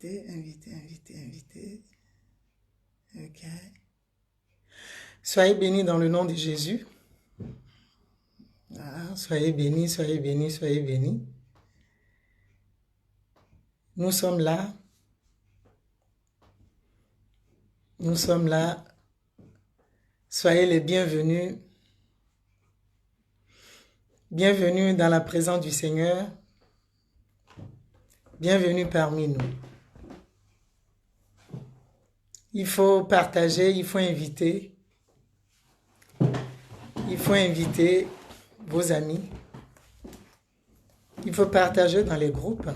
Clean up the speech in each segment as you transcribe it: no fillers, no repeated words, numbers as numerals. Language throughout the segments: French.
inviter. Ok. Soyez bénis dans le nom de Jésus. Ah, soyez bénis, soyez bénis, soyez bénis. Nous sommes là. Nous sommes là. Soyez les bienvenus. Bienvenue dans la présence du Seigneur. Bienvenue parmi nous. Il faut partager, il faut inviter. Il faut inviter vos amis. Il faut partager dans les groupes.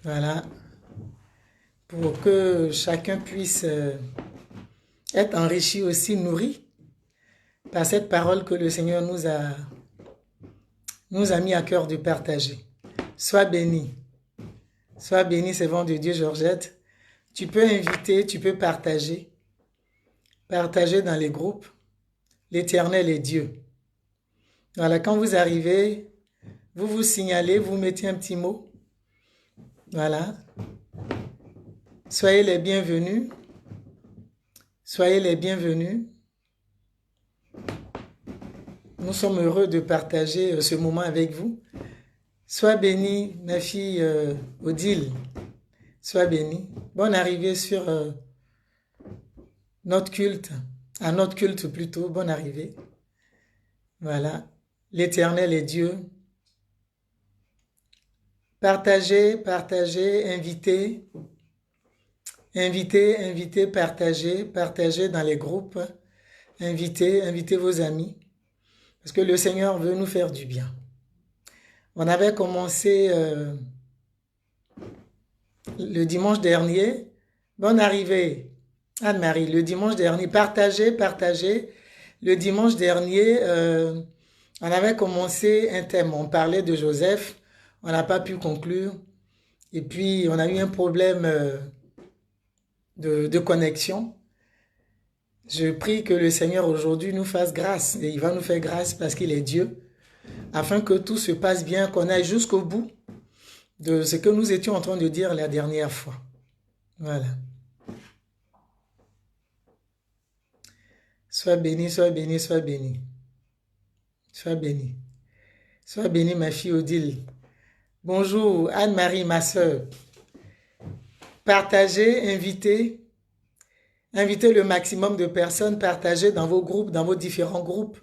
Voilà. Pour que chacun puisse être enrichi aussi, nourri par cette parole que le Seigneur nous a mis à cœur de partager. Sois béni. Sois béni, servant de Dieu, Georgette. Tu peux inviter, tu peux partager. Partager dans les groupes. L'Éternel est Dieu. Voilà, quand vous arrivez, vous vous signalez, vous mettez un petit mot. Voilà. Soyez les bienvenus. Soyez les bienvenus. Nous sommes heureux de partager ce moment avec vous. Sois bénie, ma fille Odile. Sois bénie. Bonne arrivée sur notre culte. À notre culte plutôt. Bonne arrivée. Voilà. L'Éternel est Dieu. Partagez, partagez, invitez. Invitez, invitez, partagez. Partagez dans les groupes. Invitez, invitez vos amis. Parce que le Seigneur veut nous faire du bien. On avait commencé le dimanche dernier. Bonne arrivée, Anne-Marie. Le dimanche dernier, partagez, partagez. Le dimanche dernier, on avait commencé un thème. On parlait de Joseph. On n'a pas pu conclure. Et puis, on a eu un problème de connexion. Je prie que le Seigneur aujourd'hui nous fasse grâce. Et il va nous faire grâce parce qu'il est Dieu. Afin que tout se passe bien, qu'on aille jusqu'au bout de ce que nous étions en train de dire la dernière fois. Voilà. Sois béni, sois béni, sois béni. Sois béni. Sois béni, ma fille Odile. Bonjour, Anne-Marie, ma soeur. Partagez, invitez. Invitez le maximum de personnes, partagez dans vos groupes, dans vos différents groupes.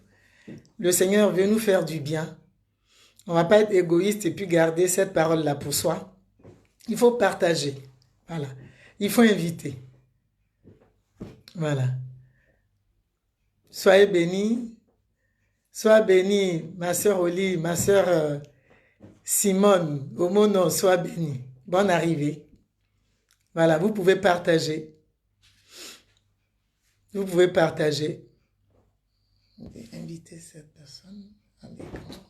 Le Seigneur veut nous faire du bien. On ne va pas être égoïste et puis garder cette parole-là pour soi. Il faut partager. Voilà. Il faut inviter. Voilà. Soyez bénis. Sois bénie, ma sœur Oli, ma sœur Simone, au mon nom, sois bénie. Bonne arrivée. Voilà, vous pouvez partager. Vous pouvez partager. Invitez cette personne à l'écran.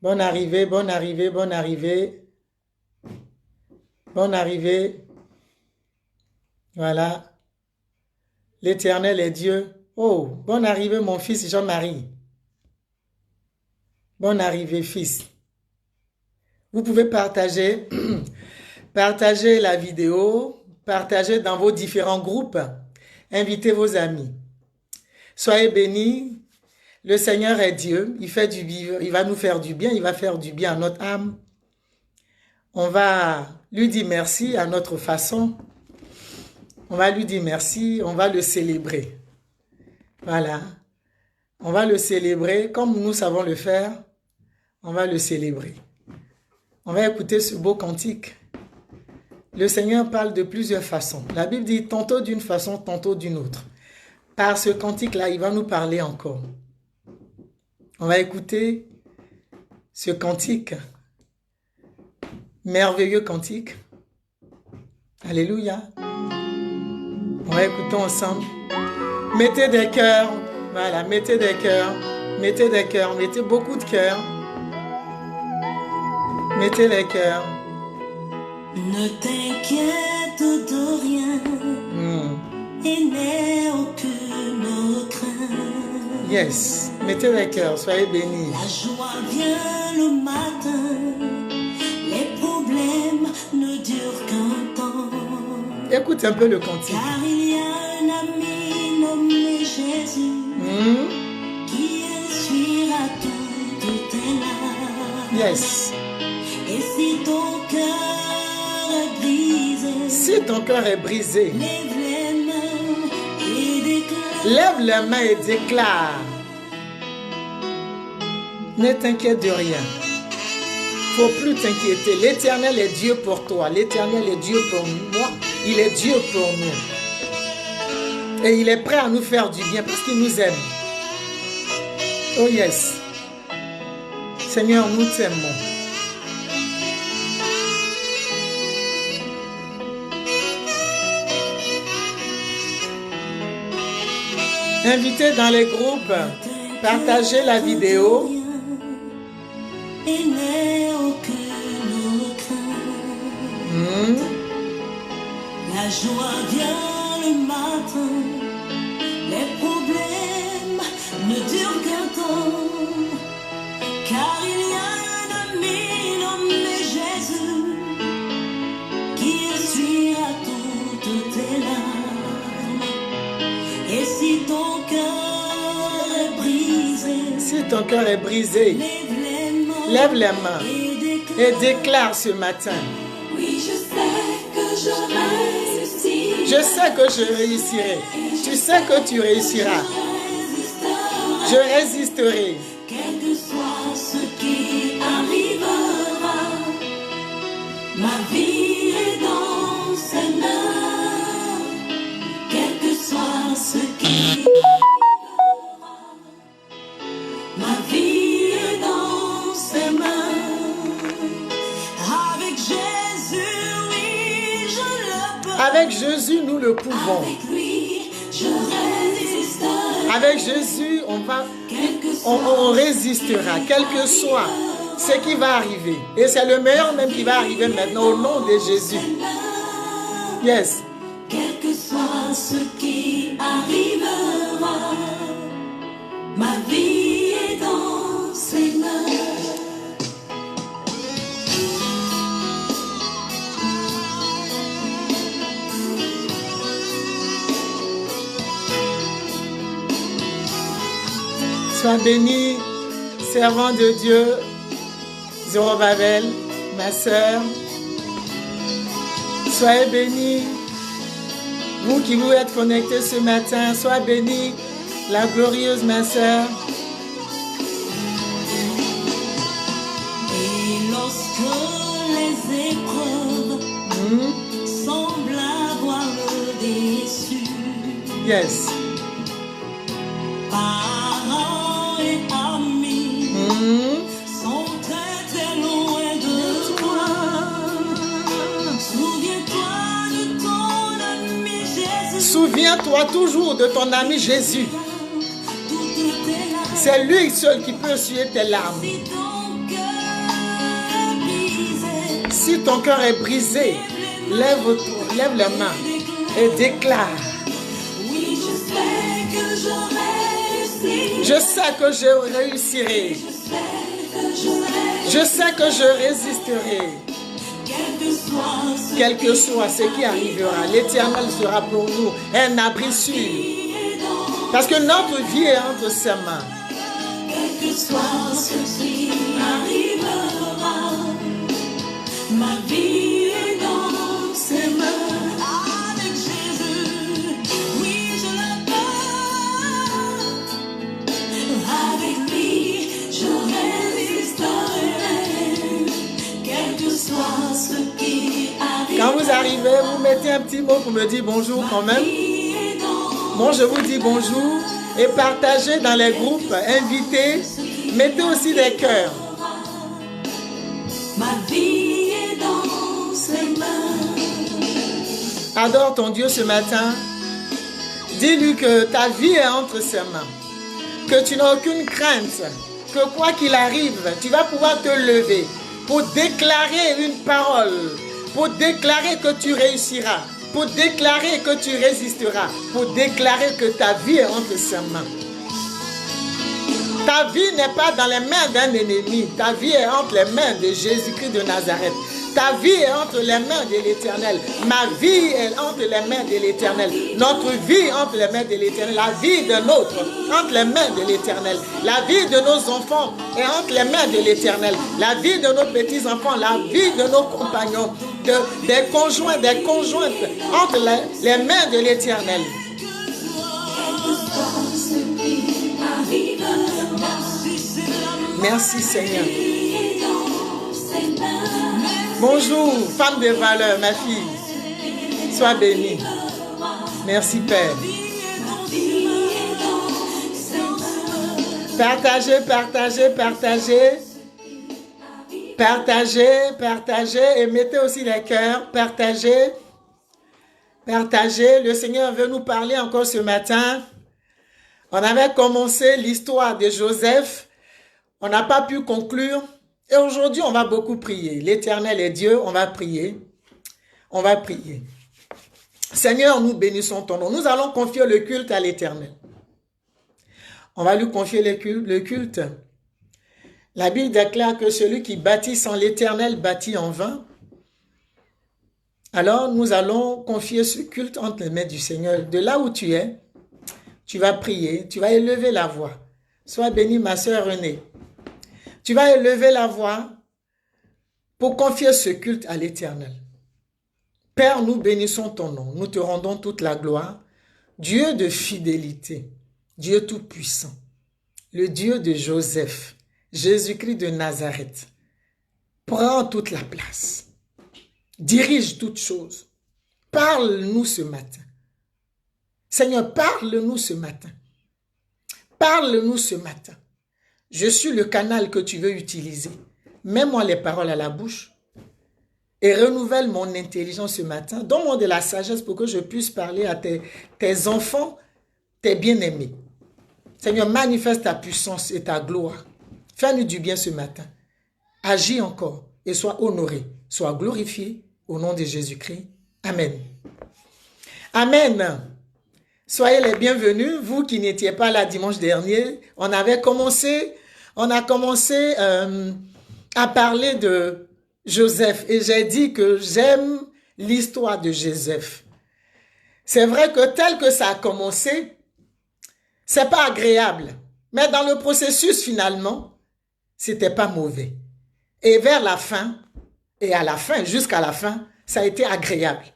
Bonne arrivée, bonne arrivée, bonne arrivée. Bonne arrivée. Voilà. L'Éternel est Dieu. Oh, bonne arrivée, mon fils Jean-Marie. Bonne arrivée, fils. Vous pouvez partager. Partagez la vidéo. Partagez dans vos différents groupes. Invitez vos amis. Soyez bénis. Le Seigneur est Dieu. Il fait du bien. Il va nous faire du bien. Il va faire du bien à notre âme. On va lui dire merci à notre façon. On va lui dire merci. On va le célébrer. Voilà. On va le célébrer comme nous savons le faire. On va le célébrer. On va écouter ce beau cantique. Le Seigneur parle de plusieurs façons. La Bible dit tantôt d'une façon, tantôt d'une autre. Par ce cantique-là, il va nous parler encore. On va écouter ce cantique. Merveilleux cantique. Alléluia. On va écouter ensemble. Mettez des cœurs. Voilà, mettez des cœurs. Mettez des cœurs. Mettez beaucoup de cœurs. Mettez les cœurs. Ne t'inquiète de rien et n'aie aucune crainte. Yes. Mettez les cœurs, soyez bénis. La joie vient le matin, les problèmes ne durent qu'un temps. Écoute un peu le cantique. Car il y a un ami nommé Jésus qui essuiera toutes tes larmes. Yes. Et si ton cœur est brisé, Si ton cœur est brisé, lève les mains et déclare. lève les mains et déclare. Ne t'inquiète de rien. Faut plus t'inquiéter. L'Éternel est Dieu pour toi. L'Éternel est Dieu pour moi. Il est Dieu pour nous. Et il est prêt à nous faire du bien parce qu'il nous aime. Oh yes. Seigneur, nous t'aimons. Invitez dans les groupes, partagez la vidéo. Et n'aie aucune crainte. La joie vient le matin, les problèmes ne durent qu'un temps. Car il y a un ami nommé Jésus qui essuiera toutes tes larmes. Et si ton cœur est brisé, Si ton cœur est brisé, lève les mains et déclare ce matin. oui, je sais que je réussis. Je sais que je réussirai. Tu sais que tu réussiras. Je résisterai. Quel que soit ce qui arrivera, ma vie est dans ses mains. Quel que soit ce qui arrivera, ma vie est dans ses mains. Avec Jésus, oui, je le peux. Avec Jésus, nous le pouvons. Avec lui, je résisterai. Avec Jésus, on résistera, quel que soit ce qui va arriver. Et c'est le meilleur même qui va arriver maintenant au nom de Jésus. Yes. Quel que soit ce qui arrivera, ma vie est dans ses mains. Sois béni, servant de Dieu, Zorobabel, ma sœur. Soyez bénis, vous qui vous êtes connectés ce matin. Sois béni, la glorieuse ma sœur. Et lorsque les épreuves semblent avoir le dessus, Yes. parents et amis sont très très loin de toi. Souviens-toi de ton ami Jésus. Souviens-toi toujours de ton ami Jésus. Toutes tes larmes. C'est lui seul qui peut essuyer tes larmes. Si ton cœur est brisé, Si ton cœur est brisé, lève la main et déclare. oui, je sais que je réussis. Je sais que je réussirai. Je sais que je résisterai. Quel que soit ce qui arrivera, l'Éternel sera pour nous un abri sûr. Parce que notre vie est entre ses mains. Quel que soit ce qui arrivera, ma vie est dans ses mains. Avec Jésus, oui, je le peux. Avec lui, je résisterai. Quel que soit ce qui arrive. Quand vous arrivez, vous mettez un petit mot pour me dire bonjour quand même. Bon, je vous dis bonjour et partagez dans les groupes, invitez, mettez aussi des cœurs. Ma vie est dans ses mains. Adore ton Dieu ce matin. Dis-lui que ta vie est entre ses mains. Que tu n'as aucune crainte. Que quoi qu'il arrive, tu vas pouvoir te lever pour déclarer une parole. Pour déclarer que tu réussiras. Pour déclarer que tu résisteras. Pour déclarer que ta vie est entre ses mains. Ta vie n'est pas dans les mains d'un ennemi. Ta vie est entre les mains de Jésus-Christ de Nazareth. Ta vie est entre les mains de l'Éternel. Ma vie est entre les mains de l'Éternel. Notre vie entre les mains de l'Éternel. La vie de l'autre entre les mains de l'Éternel. La vie de nos enfants est entre les mains de l'Éternel. La vie de nos petits-enfants, la vie de nos compagnons, des conjoints, des conjointes entre les mains de l'Éternel. Merci Seigneur. Bonjour, femme de valeur, ma fille. Sois bénie. Merci Père. Partagez, partagez, partagez. Partagez, partagez et mettez aussi les cœurs. Partagez, partagez. Le Seigneur veut nous parler encore ce matin. On avait commencé l'histoire de Joseph. On n'a pas pu conclure. Et aujourd'hui, on va beaucoup prier. L'Éternel est Dieu, on va prier. On va prier. Seigneur, nous bénissons ton nom. Nous allons confier le culte à l'Éternel. On va lui confier le culte. La Bible déclare que celui qui bâtit sans l'Éternel bâtit en vain. Alors, nous allons confier ce culte entre les mains du Seigneur. De là où tu es, tu vas prier, tu vas élever la voix. Sois bénie, ma sœur Renée. Tu vas élever la voix pour confier ce culte à l'Éternel. Père, nous bénissons ton nom. Nous te rendons toute la gloire. Dieu de fidélité, Dieu tout-puissant, le Dieu de Joseph, Jésus-Christ de Nazareth. Prends toute la place. Dirige toutes choses. Parle-nous ce matin. Seigneur, parle-nous ce matin. Parle-nous ce matin. Je suis le canal que tu veux utiliser. Mets-moi les paroles à la bouche et renouvelle mon intelligence ce matin. Donne-moi de la sagesse pour que je puisse parler à tes enfants, tes bien-aimés. Seigneur, manifeste ta puissance et ta gloire. Fais-nous du bien ce matin. Agis encore et sois honoré, sois glorifié au nom de Jésus-Christ. Amen. Amen. Soyez les bienvenus, vous qui n'étiez pas là dimanche dernier. On a commencé à parler de Joseph et j'ai dit que j'aime l'histoire de Joseph. C'est vrai que tel que ça a commencé, c'est pas agréable. Mais dans le processus finalement, c'était pas mauvais. Et vers la fin, et à la fin, jusqu'à la fin, ça a été agréable.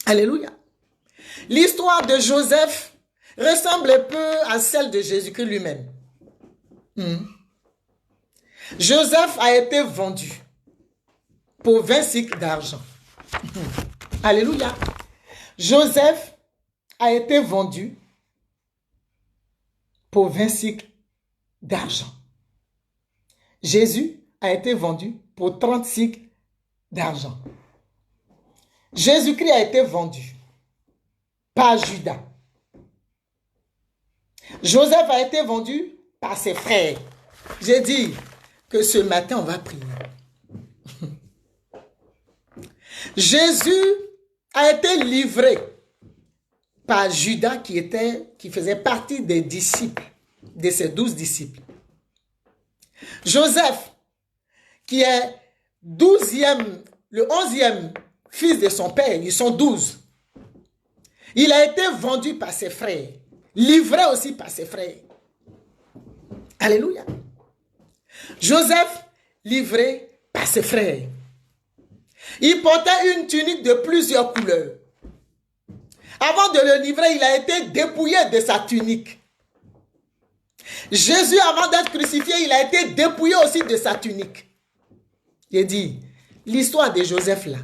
Alléluia. L'histoire de Joseph ressemble un peu à celle de Jésus-Christ lui-même. Joseph a été vendu pour 20 cycles d'argent. Alléluia. Joseph a été vendu pour 20 cycles d'argent. Jésus a été vendu pour 30 cycles d'argent. Jésus-Christ a été vendu par Judas. Joseph a été vendu par ses frères. J'ai dit que ce matin, on va prier. Jésus a été livré par Judas qui faisait partie des disciples, de ses 12 disciples. Joseph, qui est le 11e fils de son père, ils sont 12. Il a été vendu par ses frères, livré aussi par ses frères. Alléluia. Joseph, livré par ses frères. Il portait une tunique de plusieurs couleurs. Avant de le livrer, il a été dépouillé de sa tunique. Jésus, avant d'être crucifié, il a été dépouillé aussi de sa tunique. J'ai dit, l'histoire de Joseph là,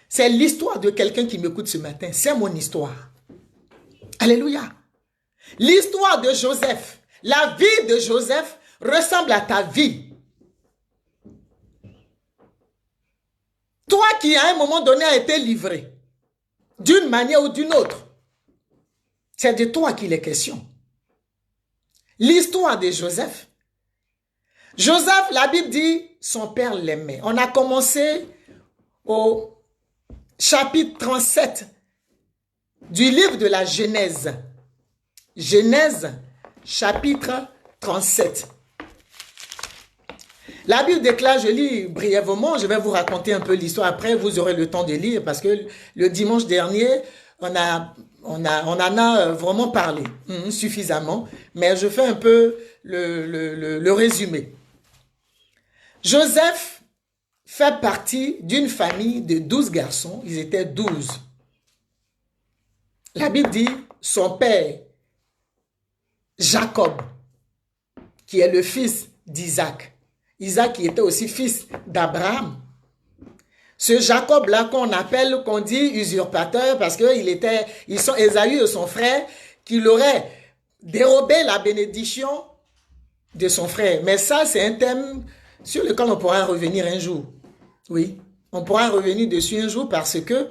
c'est l'histoire de quelqu'un qui m'écoute ce matin. C'est mon histoire. Alléluia. L'histoire de Joseph, la vie de Joseph ressemble à ta vie. Toi qui à un moment donné a été livré, d'une manière ou d'une autre, c'est de toi qu'il est question. L'histoire de Joseph. Joseph, la Bible dit, son père l'aimait. On a commencé au chapitre 37 du livre de la Genèse. Genèse, chapitre 37. La Bible déclare, je lis brièvement, je vais vous raconter un peu l'histoire après, vous aurez le temps de lire parce que le dimanche dernier, on en a vraiment parlé suffisamment, mais je fais un peu le résumé. Joseph fait partie d'une famille de 12 garçons, ils étaient 12. La Bible dit, son père, Jacob, qui est le fils d'Isaac, Isaac qui était aussi fils d'Abraham. Ce Jacob-là qu'on dit usurpateur parce qu'il était, Ésaü et son frère, qui l'aurait dérobé la bénédiction de son frère. Mais ça, c'est un thème sur lequel on pourra revenir un jour. Oui, on pourra revenir dessus un jour parce que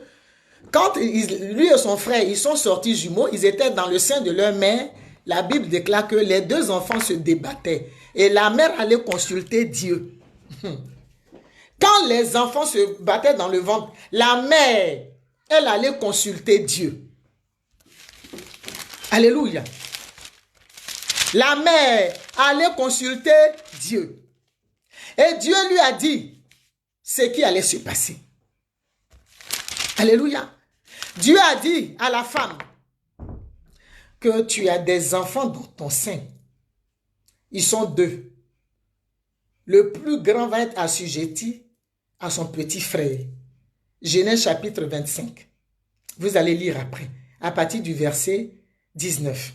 quand lui et son frère, ils sont sortis jumeaux, ils étaient dans le sein de leur mère. La Bible déclare que les deux enfants se débattaient et la mère allait consulter Dieu. Quand les enfants se battaient dans le ventre, la mère, elle allait consulter Dieu. Alléluia. La mère allait consulter Dieu. Et Dieu lui a dit ce qui allait se passer. Alléluia. Dieu a dit à la femme que tu as des enfants dans ton sein. Ils sont 2. Le plus grand va être assujetti à son petit frère. Genèse chapitre 25. Vous allez lire après, à partir du verset 19.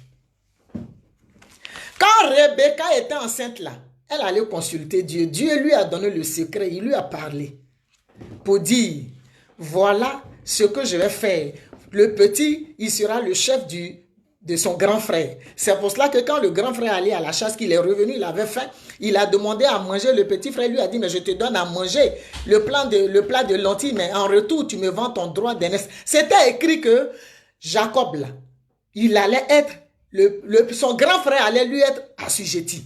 Quand Rebecca était enceinte là, elle allait consulter Dieu. Dieu lui a donné le secret, il lui a parlé pour dire, voilà ce que je vais faire. Le petit, il sera le chef de son grand frère. C'est pour cela que quand le grand frère allait à la chasse, qu'il est revenu, il avait faim, il a demandé à manger. Le petit frère lui a dit, mais je te donne à manger le plat de lentilles, mais en retour, tu me vends ton droit d'aînesse. C'était écrit que Jacob, là, il allait être, son grand frère allait lui être assujetti.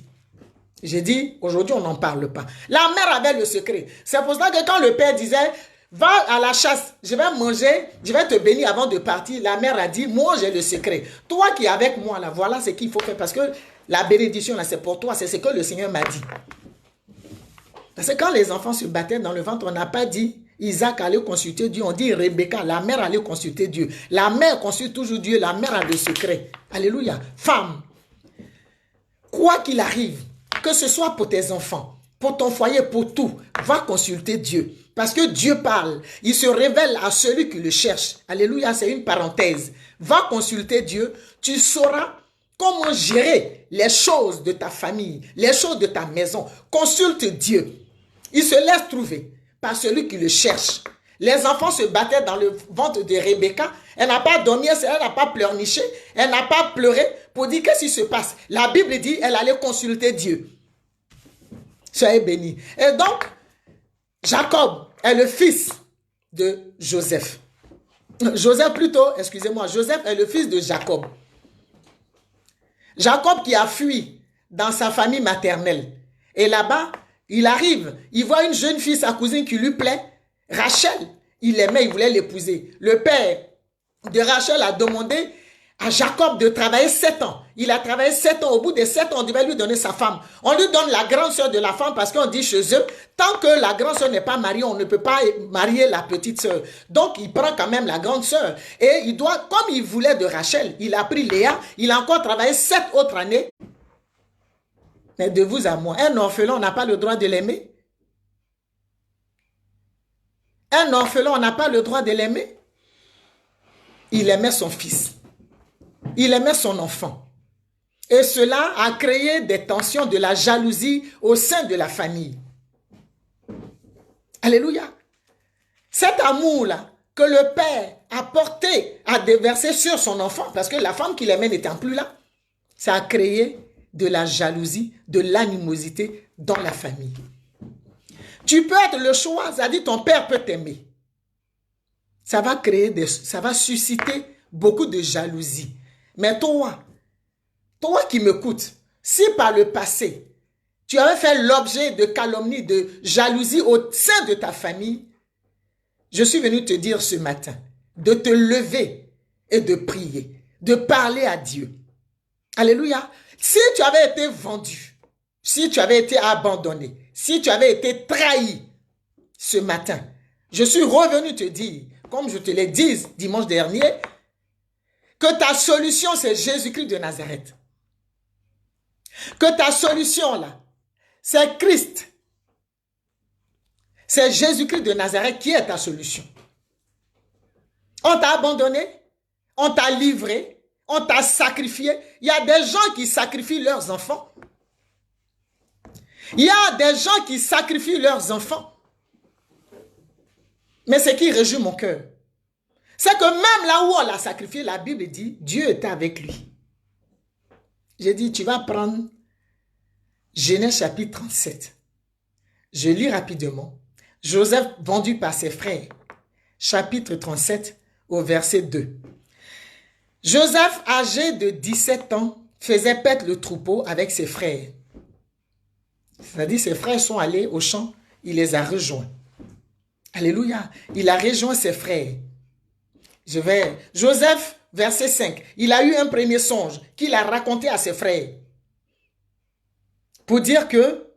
J'ai dit, aujourd'hui, on n'en parle pas. La mère avait le secret. C'est pour cela que quand le père disait, va à la chasse, je vais manger, je vais te bénir avant de partir. La mère a dit, moi j'ai le secret. Toi qui es avec moi, là, voilà ce qu'il faut faire. Parce que la bénédiction, là, c'est pour toi. C'est ce que le Seigneur m'a dit. Parce que quand les enfants se battaient dans le ventre, on n'a pas dit, Isaac allait consulter Dieu. On dit Rebecca, la mère allait consulter Dieu. La mère consulte toujours Dieu. La mère a le secret. Alléluia. Femme, quoi qu'il arrive, que ce soit pour tes enfants, pour ton foyer, pour tout, va consulter Dieu. Parce que Dieu parle. Il se révèle à celui qui le cherche. Alléluia, c'est une parenthèse. Va consulter Dieu. Tu sauras comment gérer les choses de ta famille, les choses de ta maison. Consulte Dieu. Il se laisse trouver par celui qui le cherche. Les enfants se battaient dans le ventre de Rebecca. Elle n'a pas dormi, elle n'a pas pleurniché, elle n'a pas pleuré pour dire qu'est-ce qui se passe. La Bible dit elle allait consulter Dieu. Soyez bénis. Et donc, Jacob est le fils de Joseph. Joseph est le fils de Jacob. Jacob qui a fui dans sa famille maternelle. Et là-bas, il arrive, il voit une jeune fille, sa cousine qui lui plaît, Rachel. Il l'aimait, il voulait l'épouser. Le père de Rachel a demandé à Jacob de travailler 7 ans. Il a travaillé 7 ans. Au bout de 7 ans, on devait lui donner sa femme. On lui donne la grande sœur de la femme parce qu'on dit chez eux, tant que la grande sœur n'est pas mariée, on ne peut pas marier la petite sœur. Donc, il prend quand même la grande sœur. Et il doit, comme il voulait de Rachel, il a pris Léa. Il a encore travaillé 7 autres années. Mais de vous à moi, un orphelin, on n'a pas le droit de l'aimer. Un orphelin, on n'a pas le droit de l'aimer. Il aimait son fils. Il aimait son enfant. Et cela a créé des tensions, de la jalousie au sein de la famille. Alléluia. Cet amour-là que le père a porté, a déversé sur son enfant, parce que la femme qu'il aimait n'étant plus là, ça a créé de la jalousie, de l'animosité dans la famille. Tu peux être le choix, c'est-à-dire ton père peut t'aimer. Ça va susciter beaucoup de jalousie. Mais toi qui m'écoutes, si par le passé, tu avais fait l'objet de calomnie, de jalousie au sein de ta famille, je suis venu te dire ce matin de te lever et de prier, de parler à Dieu. Alléluia. Si tu avais été vendu, si tu avais été abandonné, si tu avais été trahi ce matin, je suis revenu te dire, comme je te l'ai dit dimanche dernier, que ta solution, c'est Jésus-Christ de Nazareth. Que ta solution, là, c'est Christ. C'est Jésus-Christ de Nazareth qui est ta solution. On t'a abandonné, on t'a livré, on t'a sacrifié. Il y a des gens qui sacrifient leurs enfants. Il y a des gens qui sacrifient leurs enfants. Mais ce qui réjouit mon cœur, c'est que même là où on l'a sacrifié, la Bible dit, Dieu était avec lui. J'ai dit, tu vas prendre Genèse chapitre 37. Je lis rapidement. Joseph vendu par ses frères. Chapitre 37 au verset 2. Joseph, âgé de 17 ans, faisait paître le troupeau avec ses frères. C'est-à-dire ses frères sont allés au champ, il les a rejoints. Alléluia. Il a rejoint ses frères. Joseph, verset 5. Il a eu un premier songe qu'il a raconté à ses frères. Pour dire que,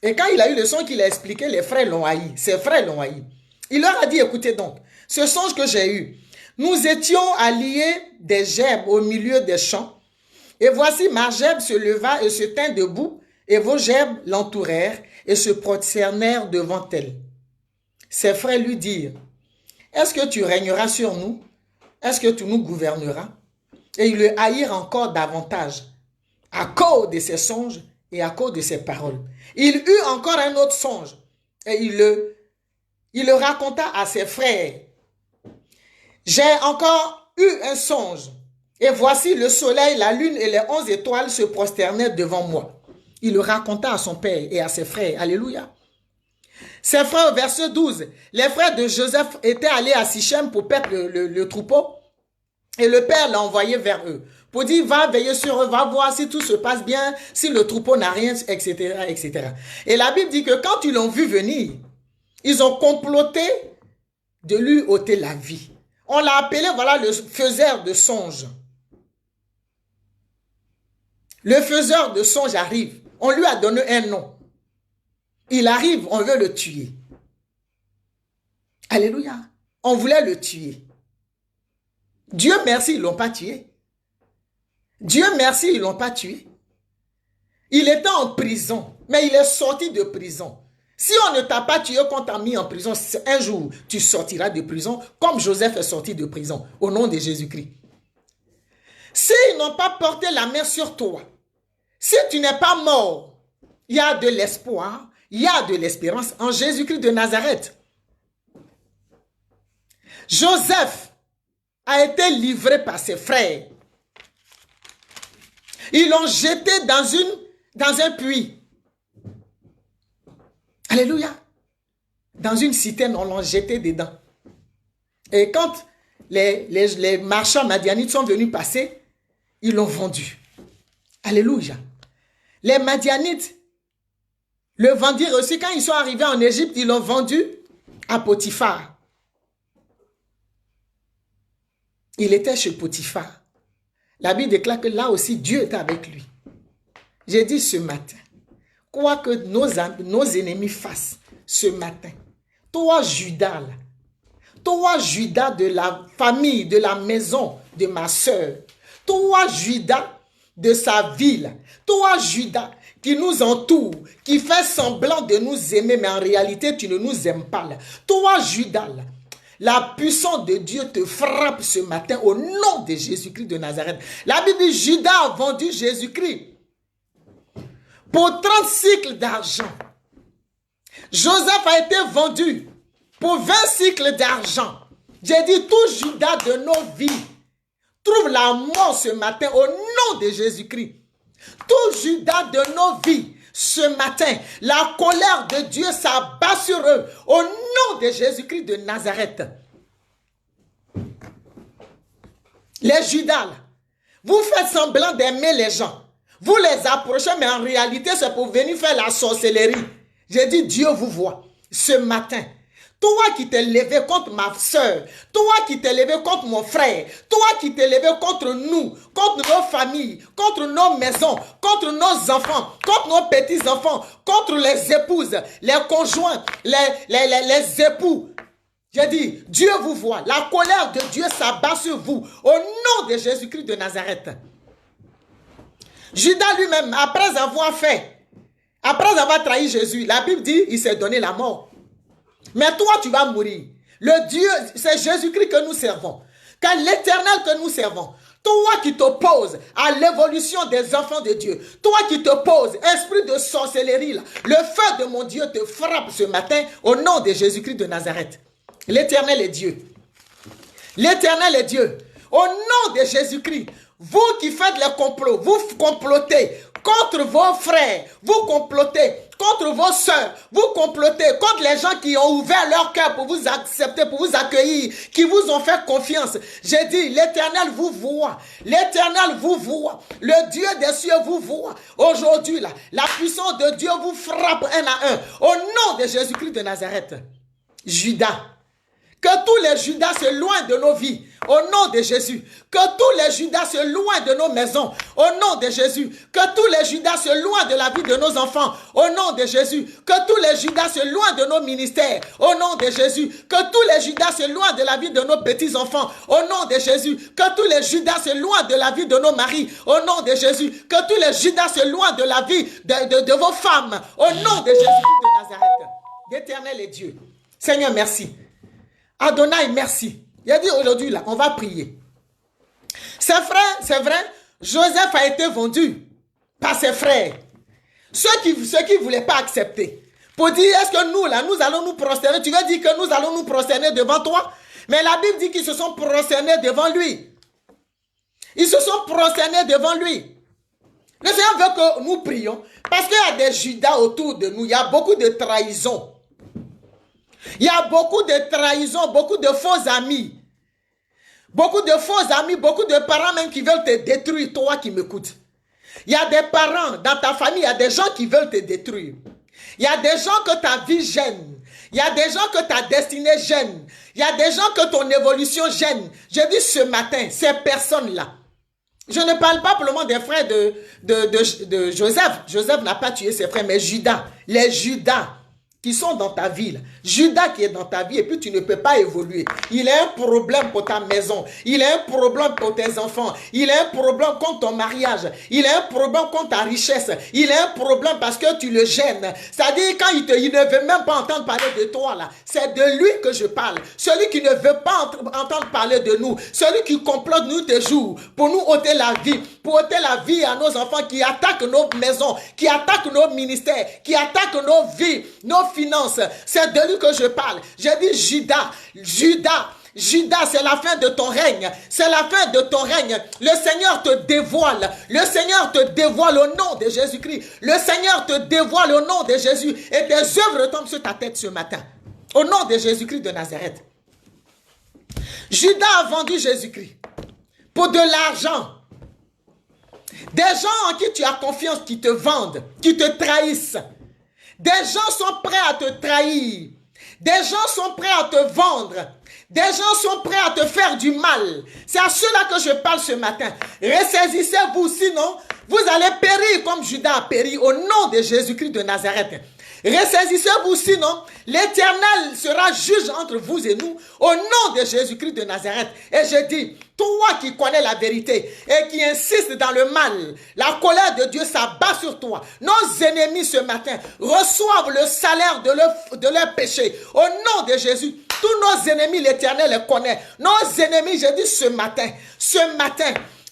et quand il a eu le songe qu'il a expliqué, les frères l'ont haï. Ses frères l'ont haï. Il leur a dit, écoutez donc, ce songe que j'ai eu, nous étions alliés des gerbes au milieu des champs. Et voici ma gerbe se leva et se tint debout, et vos gerbes l'entourèrent et se prosternèrent devant elle. Ses frères lui dirent, est-ce que tu régneras sur nous? Est-ce que tu nous gouverneras? Et ils le haïrent encore davantage à cause de ses songes et à cause de ses paroles. Il eut encore un autre songe et il le raconta à ses frères. J'ai encore eu un songe et voici le soleil, la lune et les 11 étoiles se prosternaient devant moi. Il le raconta à son père et à ses frères. Alléluia. Ses frères, verset 12, les frères de Joseph étaient allés à Sichem pour perdre le troupeau et le père l'a envoyé vers eux pour dire, va veiller sur eux, va voir si tout se passe bien, si le troupeau n'a rien, etc., etc. Et la Bible dit que quand ils l'ont vu venir, ils ont comploté de lui ôter la vie. On l'a appelé, voilà, le faiseur de songes. Le faiseur de songes arrive. On lui a donné un nom. Il arrive, on veut le tuer. Alléluia. On voulait le tuer. Dieu merci, ils ne l'ont pas tué. Dieu merci, ils ne l'ont pas tué. Il était en prison, mais il est sorti de prison. Si on ne t'a pas tué, qu'on t'a mis en prison, un jour, tu sortiras de prison, comme Joseph est sorti de prison, au nom de Jésus-Christ. S'ils n'ont pas porté la main sur toi, si tu n'es pas mort, il y a de l'espoir, il y a de l'espérance en Jésus-Christ de Nazareth. Joseph a été livré par ses frères. Ils l'ont jeté dans un puits. Alléluia. Dans une citerne, on l'a jeté dedans. Et quand les marchands madianites sont venus passer, ils l'ont vendu. Alléluia. Les Madianites le vendirent aussi. Quand ils sont arrivés en Égypte, ils l'ont vendu à Potiphar. Il était chez Potiphar. La Bible déclare que là aussi, Dieu était avec lui. J'ai dit ce matin, quoi que nos ennemis fassent ce matin, toi Judas, là, toi Judas de la famille, de la maison de ma soeur, toi Judas de sa ville, toi Judas qui nous entoure, qui fait semblant de nous aimer, mais en réalité tu ne nous aimes pas. Là. Toi Judas, là, la puissance de Dieu te frappe ce matin au nom de Jésus-Christ de Nazareth. La Bible dit, Judas a vendu Jésus-Christ pour 30 cycles d'argent. Joseph a été vendu pour 20 cycles d'argent. J'ai dit, tout Judas de nos vies trouve la mort ce matin au nom de Jésus-Christ. Tout Judas de nos vies ce matin, la colère de Dieu s'abat sur eux au nom de Jésus-Christ de Nazareth. Les Judas, là, vous faites semblant d'aimer les gens. Vous les approchez, mais en réalité, c'est pour venir faire la sorcellerie. J'ai dit, Dieu vous voit ce matin. Toi qui t'es levé contre ma soeur, toi qui t'es levé contre mon frère, toi qui t'es levé contre nous, contre nos familles, contre nos maisons, contre nos enfants, contre nos petits-enfants, contre les épouses, les conjoints, les époux. J'ai dit, Dieu vous voit. La colère de Dieu s'abat sur vous au nom de Jésus-Christ de Nazareth. Judas lui-même, après avoir trahi Jésus, la Bible dit, il s'est donné la mort. Mais toi, tu vas mourir. Le Dieu, c'est Jésus-Christ que nous servons. Car l'Éternel que nous servons, toi qui t'opposes à l'évolution des enfants de Dieu, toi qui t'opposes, esprit de sorcellerie, là, le feu de mon Dieu te frappe ce matin au nom de Jésus-Christ de Nazareth. L'Éternel est Dieu. L'Éternel est Dieu. Au nom de Jésus-Christ, vous qui faites les complots, vous complotez contre vos frères, vous complotez contre vos soeurs, vous complotez contre les gens qui ont ouvert leur cœur pour vous accepter, pour vous accueillir, qui vous ont fait confiance. J'ai dit, l'Éternel vous voit. L'Éternel vous voit. Le Dieu des cieux vous voit. Aujourd'hui, là, la puissance de Dieu vous frappe un à un. Au nom de Jésus-Christ de Nazareth. Judas. Que tous les Judas se loignent de nos vies, au nom de Jésus. Que tous les Judas se loignent de nos maisons, au nom de Jésus. Que tous les Judas se loignent de la vie de nos enfants, au nom de Jésus. Que tous les Judas se loignent de nos ministères, au nom de Jésus. Que tous les Judas se loignent de la vie de nos petits-enfants, au nom de Jésus. Que tous les Judas se loignent de la vie de nos maris, au nom de Jésus. Que tous les Judas se loignent de la vie de vos femmes, au nom de Jésus de Nazareth. L'Éternel est Dieu. Seigneur, merci. Adonai, merci. Il a dit aujourd'hui, là, on va prier. C'est vrai, Joseph a été vendu par ses frères. Ceux qui ne voulaient pas accepter. Pour dire, est-ce que nous, là, nous allons nous prosterner? Tu veux dire que nous allons nous prosterner devant toi? Mais la Bible dit qu'ils se sont prosternés devant lui. Ils se sont prosternés devant lui. Le Seigneur veut que nous prions. Parce qu'il y a des Judas autour de nous. Il y a beaucoup de trahison. Il y a beaucoup de trahison, beaucoup de faux amis. Beaucoup de faux amis, beaucoup de parents même qui veulent te détruire, toi qui m'écoutes. Il y a des parents, dans ta famille, il y a des gens qui veulent te détruire. Il y a des gens que ta vie gêne. Il y a des gens que ta destinée gêne. Il y a des gens que ton évolution gêne. Je dis ce matin, ces personnes-là. Je ne parle pas pour le moment des frères de Joseph. Joseph n'a pas tué ses frères, mais Judas, les Judas qui sont dans ta vie, là. Judas qui est dans ta vie et puis tu ne peux pas évoluer. Il a un problème pour ta maison. Il a un problème pour tes enfants. Il a un problème contre ton mariage. Il a un problème contre ta richesse. Il a un problème parce que tu le gênes. C'est-à-dire quand il ne veut même pas entendre parler de toi là. C'est de lui que je parle. Celui qui ne veut pas entendre parler de nous. Celui qui complote nous tes jours pour nous ôter la vie. Pour ôter la vie à nos enfants qui attaquent nos maisons, qui attaquent nos ministères, qui attaquent nos vies, nos finances. C'est de lui que je parle. J'ai dit Judas, c'est la fin de ton règne. C'est la fin de ton règne. Le Seigneur te dévoile. Le Seigneur te dévoile au nom de Jésus-Christ. Le Seigneur te dévoile au nom de Jésus. Et tes œuvres tombent sur ta tête ce matin. Au nom de Jésus-Christ de Nazareth. Judas a vendu Jésus-Christ pour de l'argent. Des gens en qui tu as confiance qui te vendent, qui te trahissent. Des gens sont prêts à te trahir. Des gens sont prêts à te vendre. Des gens sont prêts à te faire du mal. C'est à cela que je parle ce matin. Ressaisissez-vous, sinon vous allez périr comme Judas a péri au nom de Jésus-Christ de Nazareth. Ressaisissez-vous, sinon l'Éternel sera juge entre vous et nous au nom de Jésus-Christ de Nazareth. Et je dis, toi qui connais la vérité et qui insiste dans le mal, la colère de Dieu s'abat sur toi. Nos ennemis ce matin reçoivent le salaire de leur péché. Au nom de Jésus, tous nos ennemis, l'Éternel les connaît. Nos ennemis, je dis ce matin,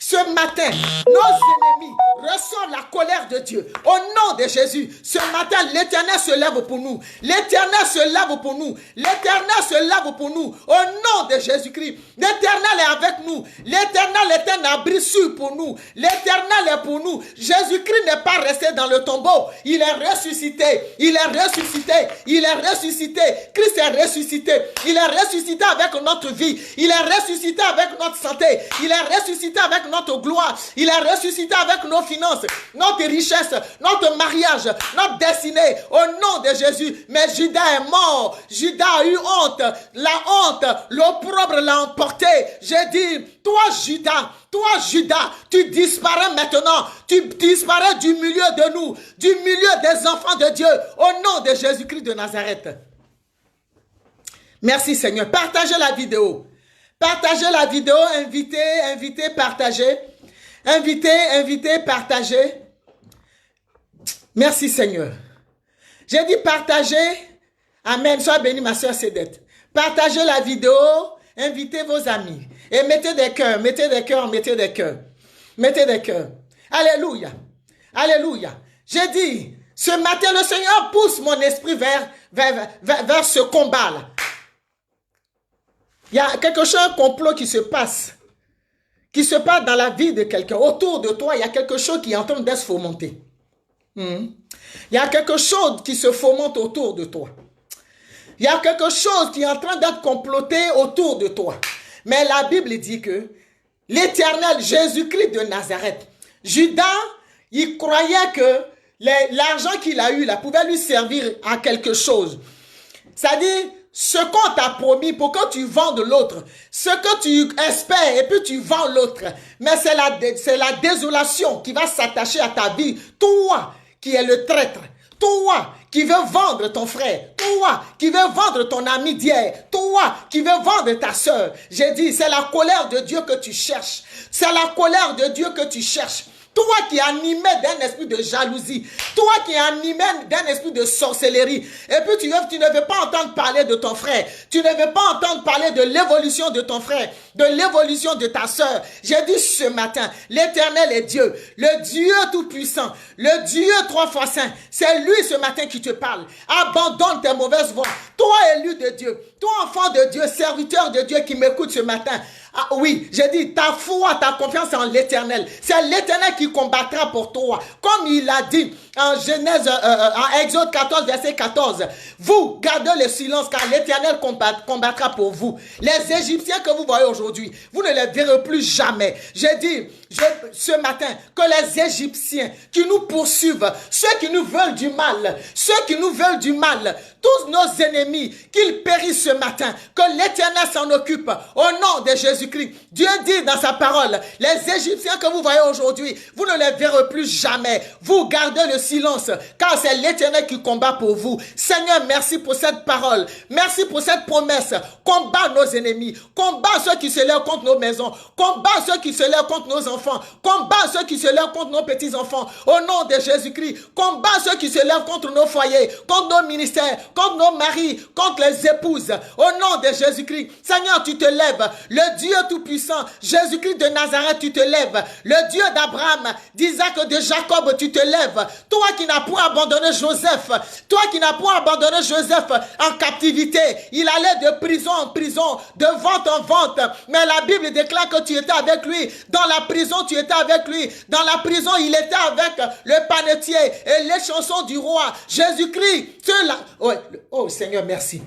nos ennemis reçoivent la colère de Dieu. Au nom de Jésus, ce matin, l'Éternel se lève pour nous. L'Éternel se lève pour nous. L'Éternel se lève pour nous. Au nom de Jésus-Christ, l'Éternel est avec nous. L'Éternel est un abri sûr pour nous. L'Éternel est pour nous. Jésus-Christ n'est pas resté dans le tombeau. Il est ressuscité. Il est ressuscité. Il est ressuscité. Christ est ressuscité. Il est ressuscité avec notre vie. Il est ressuscité avec notre santé. Il est ressuscité avec notre notre gloire. Il est ressuscité avec nos finances, notre richesse, notre mariage, notre destinée. Au nom de Jésus. Mais Judas est mort. Judas a eu honte. La honte, l'opprobre l'a emporté. J'ai dit, toi Judas, tu disparais maintenant. Tu disparais du milieu de nous, du milieu des enfants de Dieu. Au nom de Jésus-Christ de Nazareth. Merci Seigneur. Partagez la vidéo. Partagez la vidéo. Invitez, partagez. Invitez, partagez. Merci Seigneur. J'ai dit partagez. Amen. Sois béni ma soeur Cédette. Partagez la vidéo. Invitez vos amis. Et mettez des cœurs. Mettez des cœurs. Mettez des cœurs. Mettez des cœurs. Alléluia. Alléluia. J'ai dit, ce matin, le Seigneur pousse mon esprit vers ce combat-là. Il y a quelque chose, un complot qui se passe dans la vie de quelqu'un. Autour de toi, il y a quelque chose qui est en train de se fomenter. Il y a quelque chose qui se fomente autour de toi. Il y a quelque chose qui est en train d'être comploté autour de toi. Mais la Bible dit que l'Éternel, Jésus-Christ de Nazareth, Judas, il croyait que l'argent qu'il a eu là pouvait lui servir à quelque chose. C'est-à-dire, ce qu'on t'a promis pour que tu vendes l'autre, ce que tu espères et puis tu vends l'autre. Mais c'est la désolation qui va s'attacher à ta vie. Toi qui es le traître, toi qui veux vendre ton frère, toi qui veux vendre ton ami d'hier, toi qui veux vendre ta soeur. J'ai dit, c'est la colère de Dieu que tu cherches. C'est la colère de Dieu que tu cherches. Toi qui es animé d'un esprit de jalousie, toi qui es animé d'un esprit de sorcellerie, et puis tu ne veux pas entendre parler de ton frère, tu ne veux pas entendre parler de l'évolution de ton frère, de l'évolution de ta sœur. J'ai dit ce matin, l'Éternel est Dieu, le Dieu tout-puissant, le Dieu 3 fois saint. C'est lui ce matin qui te parle. Abandonne tes mauvaises voies. Toi élu de Dieu, toi enfant de Dieu, serviteur de Dieu qui m'écoute ce matin. Ah oui, j'ai dit, ta foi, ta confiance en l'Éternel. C'est l'Éternel qui combattra pour toi. Comme il a dit en Genèse, en Exode 14, verset 14. Vous, gardez le silence car l'Éternel combattra pour vous. Les Égyptiens que vous voyez aujourd'hui, vous ne les verrez plus jamais. J'ai dit ce matin que les Égyptiens qui nous poursuivent, ceux qui nous veulent du mal, tous nos ennemis, qu'ils périssent ce matin, que l'Éternel s'en occupe au nom de Jésus-Christ. Dieu dit dans sa parole, les Égyptiens que vous voyez aujourd'hui, vous ne les verrez plus jamais. Vous gardez le silence, car c'est l'Éternel qui combat pour vous. Seigneur, merci pour cette parole. Merci pour cette promesse. Combat nos ennemis. Combat ceux qui se lèvent contre nos maisons. Combat ceux qui se lèvent contre nos enfants. Combat ceux qui se lèvent contre nos petits-enfants. Au nom de Jésus-Christ. Combat ceux qui se lèvent contre nos foyers, contre nos ministères, contre nos maris, contre les épouses. Au nom de Jésus-Christ. Seigneur, tu te lèves. Le Dieu tout-puissant, Jésus-Christ de Nazareth, tu te lèves. Le Dieu d'Abraham, d'Isaac, de Jacob, tu te lèves. Toi qui n'as point abandonné Joseph. Toi qui n'as point abandonné Joseph en captivité. Il allait de prison en prison, de vente en vente. Mais la Bible déclare que tu étais avec lui. Dans la prison, tu étais avec lui. Dans la prison, il était avec le panetier et les chansons du roi. Jésus-Christ, oh Seigneur, merci.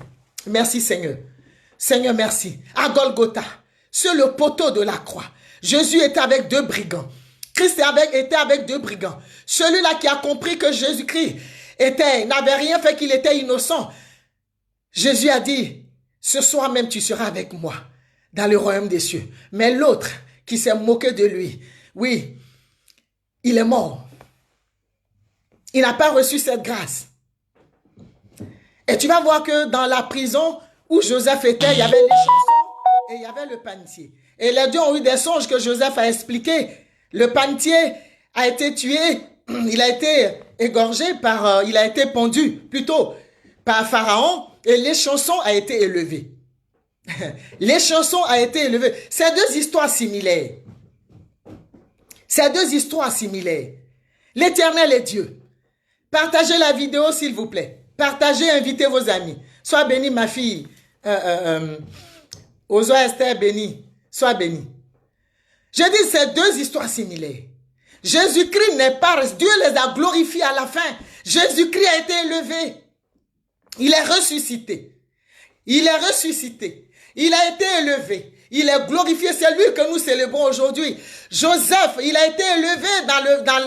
Merci Seigneur. Seigneur, merci. À Golgotha, sur le poteau de la croix, Jésus était avec 2 brigands. Christ était avec 2 brigands. Celui-là qui a compris que Jésus-Christ n'avait rien fait, qu'il était innocent. Jésus a dit, ce soir même tu seras avec moi dans le royaume des cieux. Mais l'autre qui s'est moqué de lui, oui, il est mort. Il n'a pas reçu cette grâce. Et tu vas voir que dans la prison où Joseph était, il y avait les chansons et il y avait le panetier. Et les deux ont eu des songes que Joseph a expliqués. Le panetier a été tué, il a été égorgé il a été pendu plutôt par Pharaon et les chansons a été élevé. Les chansons a été élevé. C'est 2 histoires similaires. C'est 2 histoires similaires. L'Éternel est Dieu. Partagez la vidéo s'il vous plaît. Partagez, invitez vos amis. Sois bénie ma fille. Ozoa Esther bénie. Sois bénie. Je dis c'est 2 histoires similaires. Jésus-Christ n'est pas... Dieu les a glorifiés à la fin. Jésus-Christ a été élevé. Il est ressuscité. Il est ressuscité. il a été élevé. Il est glorifié, c'est lui que nous célébrons aujourd'hui. Joseph, il a été élevé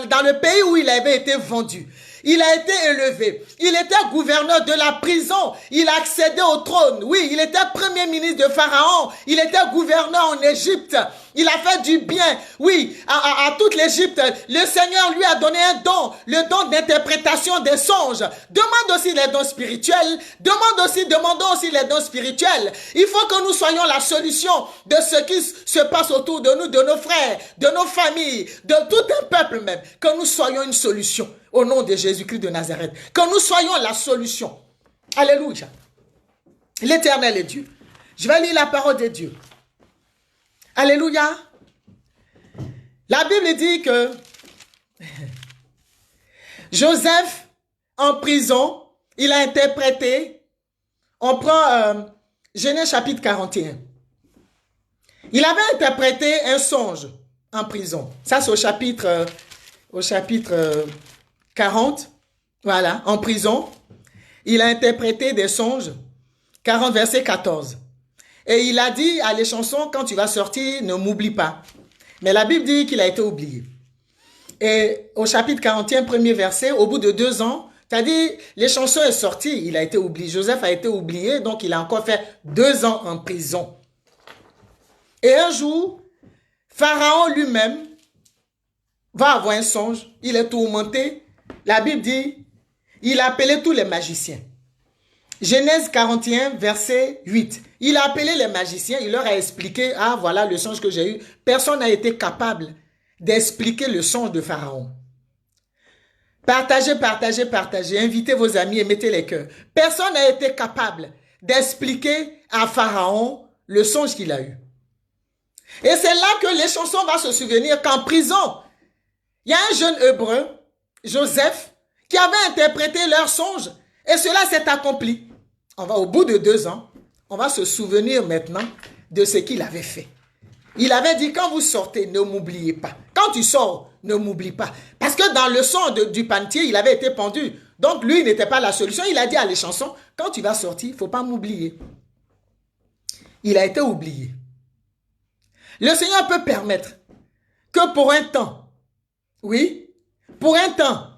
dans le pays où il avait été vendu. Il a été élevé. Il était gouverneur de la prison. Il a accédé au trône. Oui, il était premier ministre de Pharaon. Il était gouverneur en Égypte. Il a fait du bien, oui, à toute l'Égypte. Le Seigneur lui a donné un don, le don d'interprétation des songes. Demande aussi les dons spirituels. Demandons aussi les dons spirituels. Il faut que nous soyons la solution de ce qui se passe autour de nous, de nos frères, de nos familles, de tout un peuple même. Que nous soyons une solution au nom de Jésus-Christ de Nazareth. Que nous soyons la solution. Alléluia. L'Éternel est Dieu. Je vais lire la parole de Dieu. Alléluia. La Bible dit que Joseph, en prison, il a interprété. On prend Genèse chapitre 41. Il avait interprété un songe en prison. Ça, c'est au chapitre 40. Voilà, en prison. Il a interprété des songes. 40, verset 14. Et il a dit à les chansons, quand tu vas sortir, ne m'oublie pas. Mais la Bible dit qu'il a été oublié. Et au chapitre 41, premier verset, au bout de 2 ans, c'est-à-dire, les chansons est sorti, il a été oublié. Joseph a été oublié, donc il a encore fait 2 ans en prison. Et un jour, Pharaon lui-même va avoir un songe, il est tourmenté. La Bible dit, il a appelé tous les magiciens. Genèse 41, verset 8. Il a appelé les magiciens, il leur a expliqué, ah voilà le songe que j'ai eu. Personne n'a été capable d'expliquer le songe de Pharaon. Partagez, partagez, partagez, invitez vos amis et mettez les cœurs. Personne n'a été capable d'expliquer à Pharaon le songe qu'il a eu. Et c'est là que les chansons vont se souvenir qu'en prison, il y a un jeune hébreu, Joseph, qui avait interprété leur songe et cela s'est accompli. On va au bout de 2 ans, on va se souvenir maintenant de ce qu'il avait fait. Il avait dit, quand vous sortez, ne m'oubliez pas. Quand tu sors, ne m'oublie pas. Parce que dans le son du panetier, il avait été pendu. Donc lui, il n'était pas la solution. Il a dit à les chansons, quand tu vas sortir, il ne faut pas m'oublier. Il a été oublié. Le Seigneur peut permettre que pour un temps, oui, pour un temps,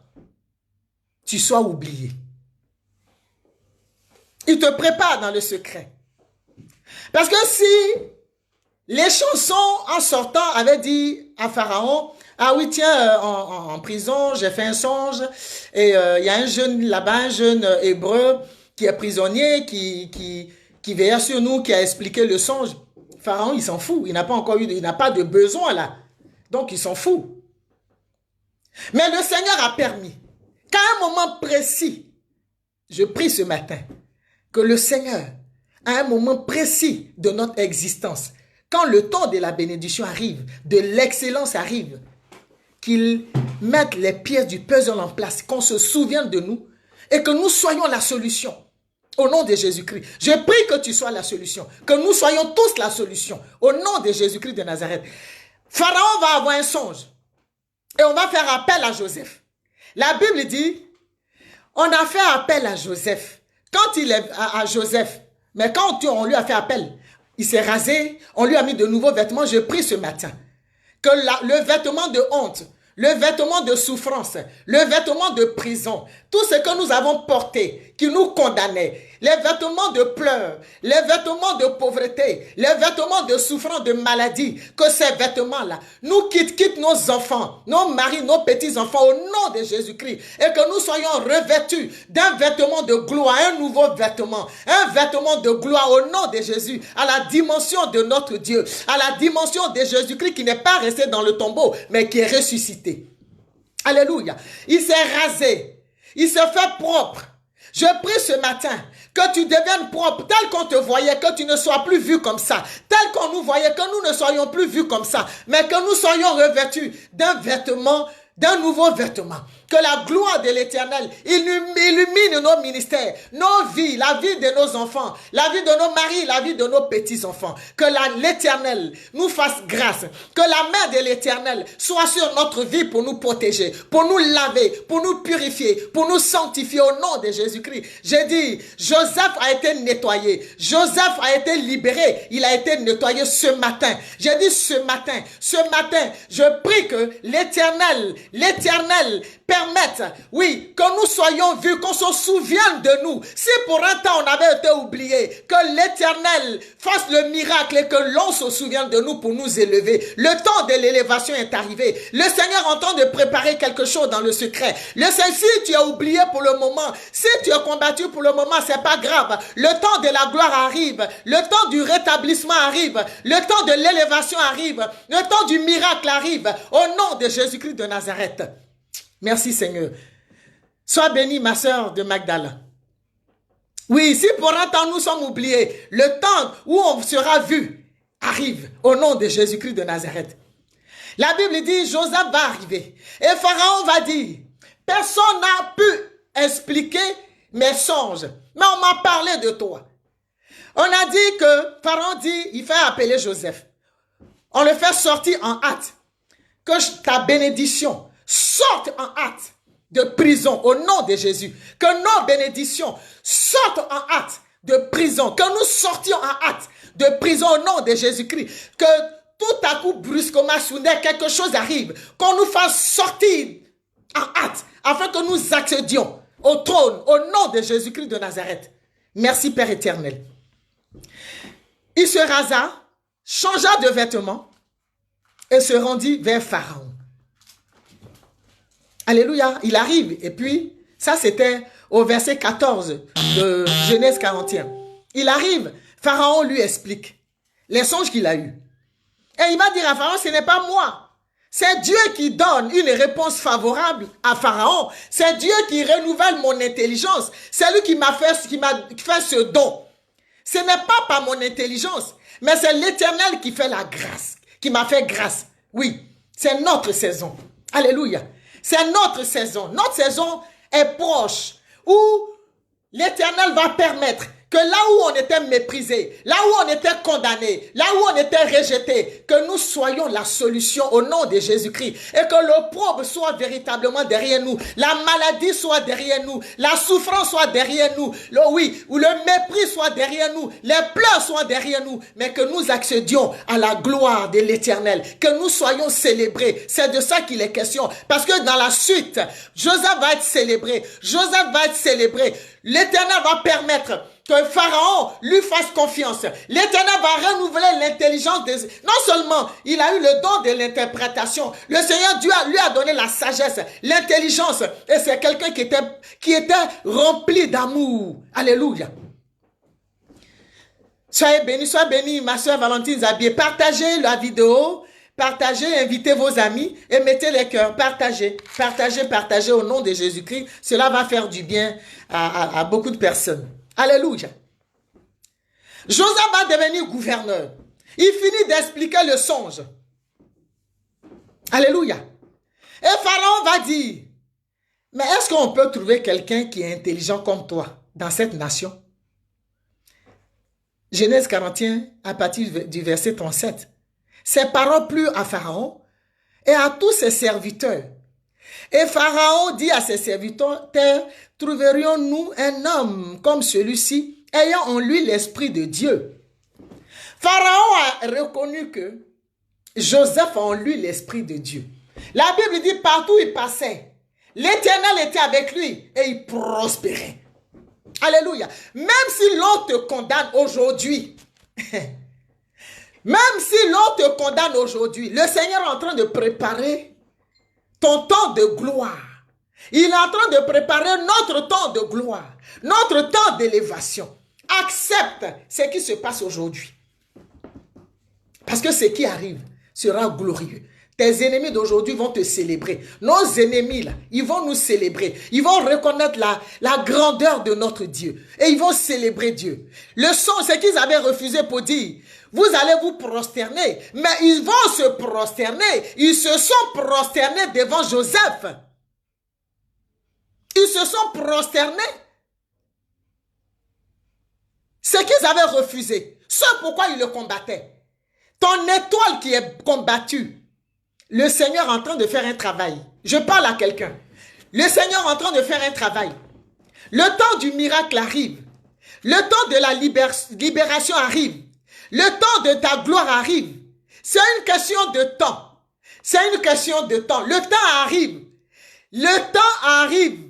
tu sois oublié. Il te prépare dans le secret. Parce que si les chansons en sortant avaient dit à Pharaon, ah oui tiens, en prison j'ai fait un songe et il y a un jeune là-bas, un jeune hébreu qui est prisonnier, qui veillait sur nous, qui a expliqué le songe. Pharaon il s'en fout, il n'a pas encore eu, il n'a pas de besoin là. Donc il s'en fout. Mais le Seigneur a permis qu'à un moment précis, je prie ce matin, que le Seigneur, à un moment précis de notre existence, quand le temps de la bénédiction arrive, de l'excellence arrive, qu'il mette les pièces du puzzle en place, qu'on se souvienne de nous et que nous soyons la solution. Au nom de Jésus-Christ. Je prie que tu sois la solution, que nous soyons tous la solution. Au nom de Jésus-Christ de Nazareth. Pharaon va avoir un songe et on va faire appel à Joseph. La Bible dit, on a fait appel à Joseph. Quand il est à Joseph, mais quand on lui a fait appel, il s'est rasé, on lui a mis de nouveaux vêtements. Je prie ce matin que le vêtement de honte, le vêtement de souffrance, le vêtement de prison, tout ce que nous avons porté, qui nous condamnait, les vêtements de pleurs, les vêtements de pauvreté, les vêtements de souffrance, de maladie, que ces vêtements-là nous quittent nos enfants, nos maris, nos petits-enfants au nom de Jésus-Christ et que nous soyons revêtus d'un vêtement de gloire, un nouveau vêtement, un vêtement de gloire au nom de Jésus, à la dimension de notre Dieu, à la dimension de Jésus-Christ qui n'est pas resté dans le tombeau, mais qui est ressuscité. Alléluia. Il s'est rasé, il s'est fait propre. Je prie ce matin que tu deviennes propre, tel qu'on te voyait, que tu ne sois plus vu comme ça, tel qu'on nous voyait, que nous ne soyons plus vus comme ça, mais que nous soyons revêtus d'un vêtement, d'un nouveau vêtement, Que la gloire de l'Éternel illumine nos ministères, nos vies, la vie de nos enfants, la vie de nos maris, la vie de nos petits-enfants. Que l'Éternel nous fasse grâce. Que la main de l'Éternel soit sur notre vie pour nous protéger, pour nous laver, pour nous purifier, pour nous sanctifier au nom de Jésus-Christ. J'ai dit, Joseph a été nettoyé. Joseph a été libéré. Il a été nettoyé ce matin. J'ai dit ce matin, je prie que l'Éternel permette, oui, que nous soyons vus, qu'on se souvienne de nous. Si pour un temps on avait été oublié, que l'Éternel fasse le miracle et que l'on se souvienne de nous pour nous élever. Le temps de l'élévation est arrivé. Le Seigneur est en train de préparer quelque chose dans le secret. Le Seigneur, si tu as oublié pour le moment, si tu as combattu pour le moment, c'est pas grave. Le temps de la gloire arrive. Le temps du rétablissement arrive. Le temps de l'élévation arrive. Le temps du miracle arrive. Au nom de Jésus-Christ de Nazareth. Merci Seigneur. Sois bénie ma sœur de Magdala. Oui, si pour un temps nous sommes oubliés, le temps où on sera vu arrive au nom de Jésus-Christ de Nazareth. La Bible dit, Joseph va arriver. Et Pharaon va dire, personne n'a pu expliquer mes songes, mais on m'a parlé de toi. On a dit que, Pharaon dit, il fait appeler Joseph. On le fait sortir en hâte. Que ta bénédiction sorte en hâte de prison au nom de Jésus. Que nos bénédictions sortent en hâte de prison. Que nous sortions en hâte de prison au nom de Jésus-Christ. Que tout à coup, brusquement, soudain, quelque chose arrive. Qu'on nous fasse sortir en hâte afin que nous accédions au trône au nom de Jésus-Christ de Nazareth. Merci Père éternel. Il se rasa, changea de vêtements et se rendit vers Pharaon. Alléluia, il arrive. Et puis, ça c'était au verset 14 de Genèse 41. Il arrive, Pharaon lui explique les songes qu'il a eus. Et il va dire à Pharaon, ce n'est pas moi. C'est Dieu qui donne une réponse favorable à Pharaon. C'est Dieu qui renouvelle mon intelligence. C'est lui qui m'a fait ce don. Ce n'est pas par mon intelligence, mais c'est l'Éternel qui fait la grâce, qui m'a fait grâce. Oui, c'est notre saison. Alléluia. C'est notre saison. Notre saison est proche où l'Éternel va permettre que là où on était méprisé, là où on était condamné, là où on était rejeté, que nous soyons la solution au nom de Jésus-Christ et que l'opprobre soit véritablement derrière nous, la maladie soit derrière nous, la souffrance soit derrière nous, ou le mépris soit derrière nous, les pleurs soient derrière nous, mais que nous accédions à la gloire de l'Éternel, que nous soyons célébrés. C'est de ça qu'il est question. Parce que dans la suite, Joseph va être célébré. Joseph va être célébré. L'Éternel va permettre que Pharaon lui fasse confiance. L'Éternel va renouveler l'intelligence. Non seulement il a eu le don de l'interprétation, le Seigneur Dieu lui a donné la sagesse, l'intelligence. Et c'est quelqu'un qui était rempli d'amour. Alléluia. Soyez bénis, ma soeur Valentine Zabier. Partagez la vidéo. Partagez, invitez vos amis et mettez les cœurs. Partagez, partagez, partagez au nom de Jésus-Christ. Cela va faire du bien à beaucoup de personnes. Alléluia. Joseph va devenir gouverneur. Il finit d'expliquer le songe. Alléluia. Et Pharaon va dire, mais est-ce qu'on peut trouver quelqu'un qui est intelligent comme toi dans cette nation? Genèse 41, à partir du verset 37. Ces paroles plurent à Pharaon et à tous ses serviteurs. Et Pharaon dit à ses serviteurs, trouverions-nous un homme comme celui-ci, ayant en lui l'esprit de Dieu? Pharaon a reconnu que Joseph a en lui l'esprit de Dieu. La Bible dit partout où il passait, l'Éternel était avec lui et il prospérait. Alléluia. Même si l'on te condamne aujourd'hui, même si l'on te condamne aujourd'hui, le Seigneur est en train de préparer ton temps de gloire. Il est en train de préparer notre temps de gloire, notre temps d'élévation. Accepte ce qui se passe aujourd'hui. Parce que ce qui arrive sera glorieux. Tes ennemis d'aujourd'hui vont te célébrer. Nos ennemis, là, ils vont nous célébrer. Ils vont reconnaître la grandeur de notre Dieu. Et ils vont célébrer Dieu. Le son, c'est qu'ils avaient refusé pour dire, vous allez vous prosterner. Mais ils vont se prosterner. Ils se sont prosternés devant Joseph. Ils se sont prosternés. Ce qu'ils avaient refusé, ce pourquoi ils le combattaient. Ton étoile qui est combattue, le Seigneur est en train de faire un travail. Je parle à quelqu'un. Le Seigneur est en train de faire un travail. Le temps du miracle arrive. Le temps de la libération arrive. Le temps de ta gloire arrive. C'est une question de temps. C'est une question de temps. Le temps arrive. Le temps arrive.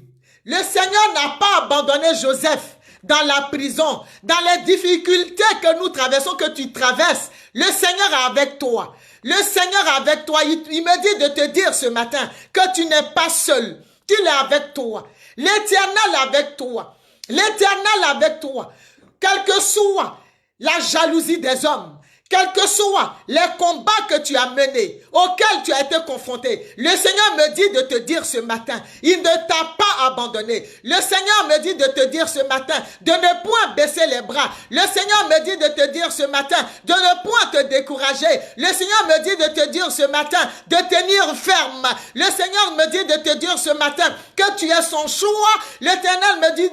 Le Seigneur n'a pas abandonné Joseph dans la prison, dans les difficultés que nous traversons, que tu traverses. Le Seigneur est avec toi. Le Seigneur est avec toi. Il me dit de te dire ce matin que tu n'es pas seul, qu'il est avec toi. L'Éternel est avec toi. L'Éternel est avec toi. Quelle que soit la jalousie des hommes, quels que soient les combats que tu as menés, auxquels tu as été confronté, le Seigneur me dit de te dire ce matin, il ne t'a pas abandonné. Le Seigneur me dit de te dire ce matin, de ne point baisser les bras. Le Seigneur me dit de te dire ce matin, de ne point te décourager. Le Seigneur me dit de te dire ce matin, de tenir ferme. Le Seigneur me dit de te dire ce matin que tu es son choix. L'Éternel me dit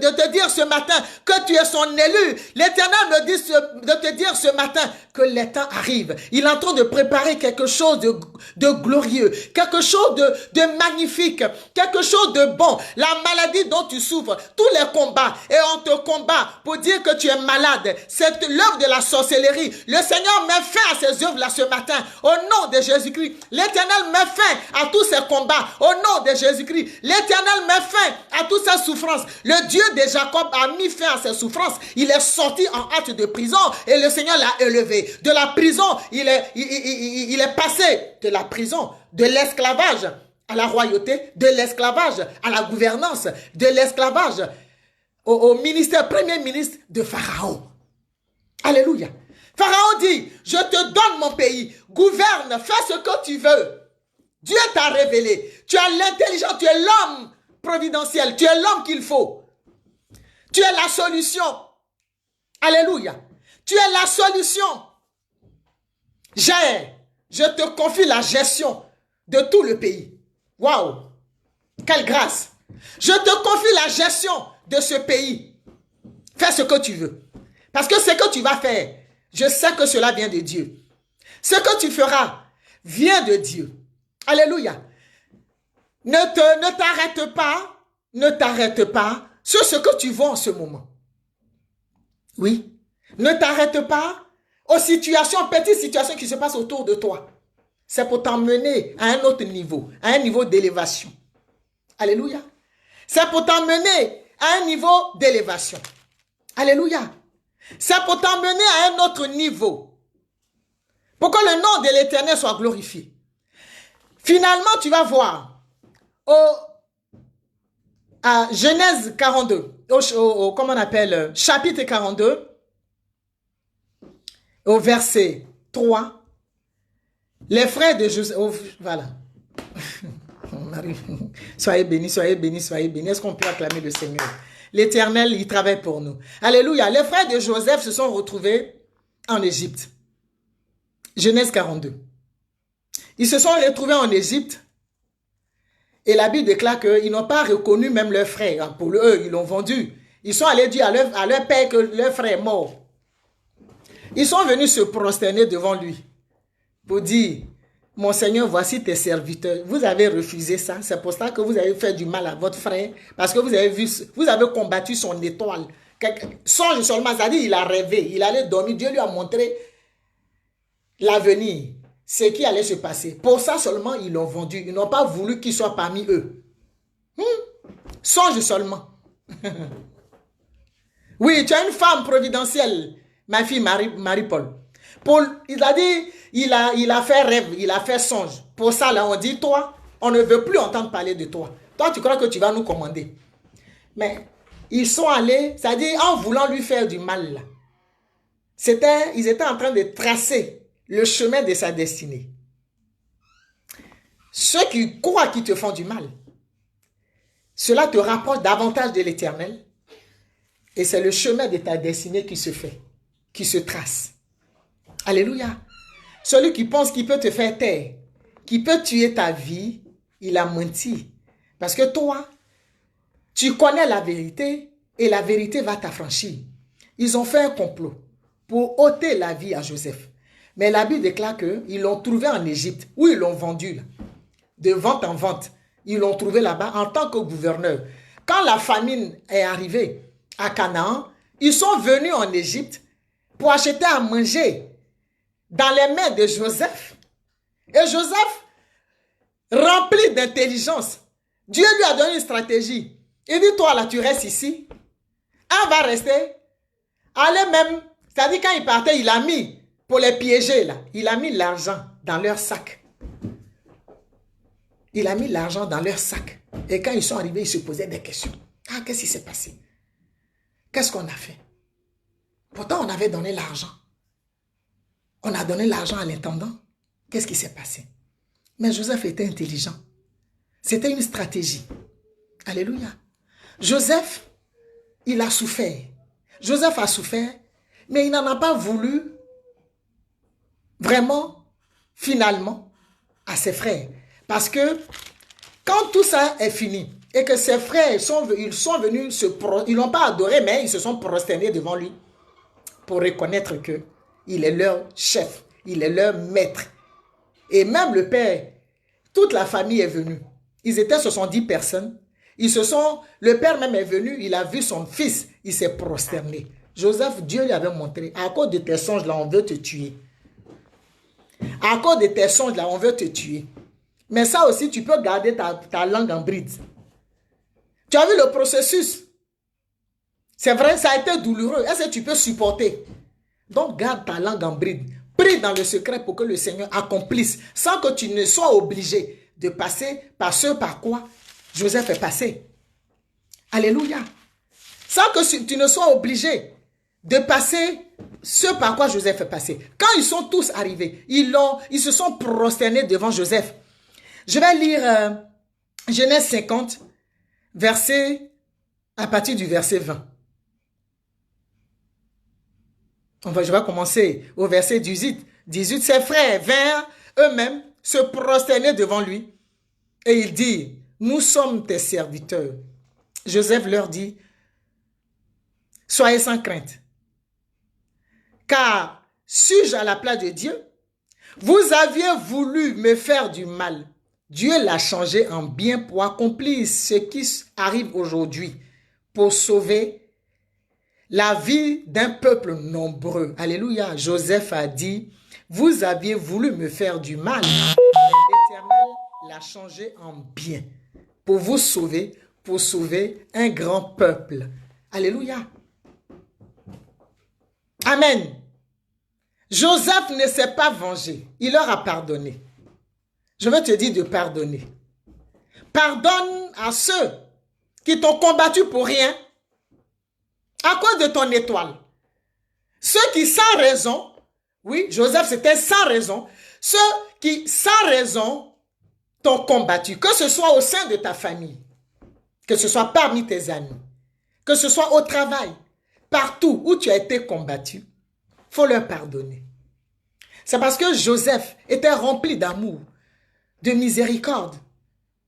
de te dire ce matin que tu es son élu. L'Éternel me dit de te dire ce matin que les temps arrivent. Il est en train de préparer quelque chose de glorieux, quelque chose de magnifique, quelque chose de bon. La maladie dont tu souffres, tous les combats, et on te combat pour dire que tu es malade, c'est l'œuvre de la sorcellerie. Le Seigneur met fin à ces œuvres-là ce matin, au nom de Jésus-Christ. L'Éternel met fin à tous ces combats, au nom de Jésus-Christ. L'Éternel met fin à toutes ces souffrances. Le Dieu de Jacob a mis fin à ses souffrances. Il est sorti en hâte de prison et le Seigneur l'a élevé. De la prison, il est passé de la prison, de l'esclavage à la royauté, de l'esclavage à la gouvernance, de l'esclavage au ministère, premier ministre de Pharaon. Alléluia. Pharaon dit, je te donne mon pays, gouverne, fais ce que tu veux. Dieu t'a révélé. Tu as l'intelligence, tu es l'homme providentiel, tu es l'homme qu'il faut. Tu es la solution. Alléluia. Tu es la solution. Je te confie la gestion de tout le pays. Waouh! Quelle grâce! Je te confie la gestion de ce pays. Fais ce que tu veux. Parce que ce que tu vas faire, je sais que cela vient de Dieu. Ce que tu feras vient de Dieu. Alléluia. Ne t'arrête pas sur ce que tu vois en ce moment. Oui. Ne t'arrête pas aux situations, petites situations qui se passent autour de toi. C'est pour t'emmener à un autre niveau, à un niveau d'élévation. Alléluia. C'est pour t'emmener à un niveau d'élévation. Alléluia. C'est pour t'emmener à un autre niveau. Pour que le nom de l'Éternel soit glorifié. Finalement, tu vas voir à Genèse 42, comment on appelle, chapitre 42, au verset 3, les frères de Joseph, voilà. Soyez bénis, soyez bénis, soyez bénis. Est-ce qu'on peut acclamer le Seigneur? L'Éternel, il travaille pour nous. Alléluia. Les frères de Joseph se sont retrouvés en Égypte. Genèse 42. Ils se sont retrouvés en Égypte et la Bible déclare qu'ils n'ont pas reconnu même leur frère. Pour eux, ils l'ont vendu. Ils sont allés dire à leur père que leur frère est mort. Ils sont venus se prosterner devant lui pour dire, mon Seigneur, voici tes serviteurs. Vous avez refusé ça. C'est pour ça que vous avez fait du mal à votre frère. Parce que vous avez combattu son étoile. Songe seulement, ça dit, il a rêvé. Il allait dormir. Dieu lui a montré l'avenir. Ce qui allait se passer. Pour ça seulement, ils l'ont vendu. Ils n'ont pas voulu qu'il soit parmi eux. Songe seulement. Oui, tu as une femme providentielle. Ma fille Marie-Paul. Il a dit, il a fait rêve, il a fait songe. Pour ça, là, on dit, toi, on ne veut plus entendre parler de toi. Toi, tu crois que tu vas nous commander. Mais ils sont allés, c'est-à-dire en voulant lui faire du mal, là. Ils étaient en train de tracer le chemin de sa destinée. Ceux qui croient qu'ils te font du mal, cela te rapproche davantage de l'Éternel. Et c'est le chemin de ta destinée qui se fait, qui se trace. Alléluia. Celui qui pense qu'il peut te faire taire, qui peut tuer ta vie, il a menti. Parce que toi, Tu connais la vérité et la vérité va t'affranchir. Ils ont fait un complot pour ôter la vie à Joseph. Mais la Bible déclare qu'ils l'ont trouvé en Égypte, où ils l'ont vendu, là, de vente en vente. Ils l'ont trouvé là-bas en tant que gouverneur. Quand la famine est arrivée à Canaan, ils sont venus en Égypte pour acheter à manger dans les mains de Joseph. Et Joseph, rempli d'intelligence, Dieu lui a donné une stratégie. Il dit, toi là, tu restes ici. Un va rester. Allez même, c'est-à-dire quand il partait, il a mis, pour les piéger là, il a mis l'argent dans leur sac. Il a mis l'argent dans leur sac. Et quand ils sont arrivés, ils se posaient des questions. Ah, qu'est-ce qui s'est passé? Qu'est-ce qu'on a fait? Pourtant, on avait donné l'argent. On a donné l'argent à l'intendant. Qu'est-ce qui s'est passé? Mais Joseph était intelligent. C'était une stratégie. Alléluia. Joseph, il a souffert. Joseph a souffert, mais il n'en a pas voulu vraiment, finalement, à ses frères. Parce que quand tout ça est fini et que ses frères ils sont venus ils l'ont pas adoré, mais ils se sont prosternés devant lui pour reconnaître qu'il est leur chef, il est leur maître. Et même le père, toute la famille est venue. Ils étaient 70 personnes. Le père même est venu, il a vu son fils, il s'est prosterné. Joseph, Dieu lui avait montré, à cause de tes songes là, on veut te tuer. À cause de tes songes là, on veut te tuer. Mais ça aussi, tu peux garder ta langue en bride. Tu as vu le processus? C'est vrai, ça a été douloureux. Est-ce que tu peux supporter? Donc, garde ta langue en bride. Prie dans le secret pour que le Seigneur accomplisse, sans que tu ne sois obligé de passer par ce par quoi Joseph est passé. Alléluia. Sans que tu ne sois obligé de passer ce par quoi Joseph est passé. Quand ils sont tous arrivés, ils se sont prosternés devant Joseph. Je vais lire Genèse 50, à partir du verset 20. Je vais commencer au verset 18. Ses frères vinrent eux-mêmes se prosterner devant lui. Et il dit, nous sommes tes serviteurs. Joseph leur dit, soyez sans crainte. Car suis-je à la place de Dieu? Vous aviez voulu me faire du mal. Dieu l'a changé en bien pour accomplir ce qui arrive aujourd'hui, pour sauver la vie d'un peuple nombreux. Alléluia. Joseph a dit, vous aviez voulu me faire du mal, mais l'Éternel l'a changé en bien, pour vous sauver, pour sauver un grand peuple. Alléluia. Amen. Joseph ne s'est pas vengé. Il leur a pardonné. Je veux te dire de pardonner. Pardonne à ceux qui t'ont combattu pour rien, à cause de ton étoile. Ceux qui sans raison, oui, Joseph c'était sans raison, ceux qui sans raison t'ont combattu, que ce soit au sein de ta famille, que ce soit parmi tes amis, que ce soit au travail, partout où tu as été combattu, il faut leur pardonner. C'est parce que Joseph était rempli d'amour, de miséricorde,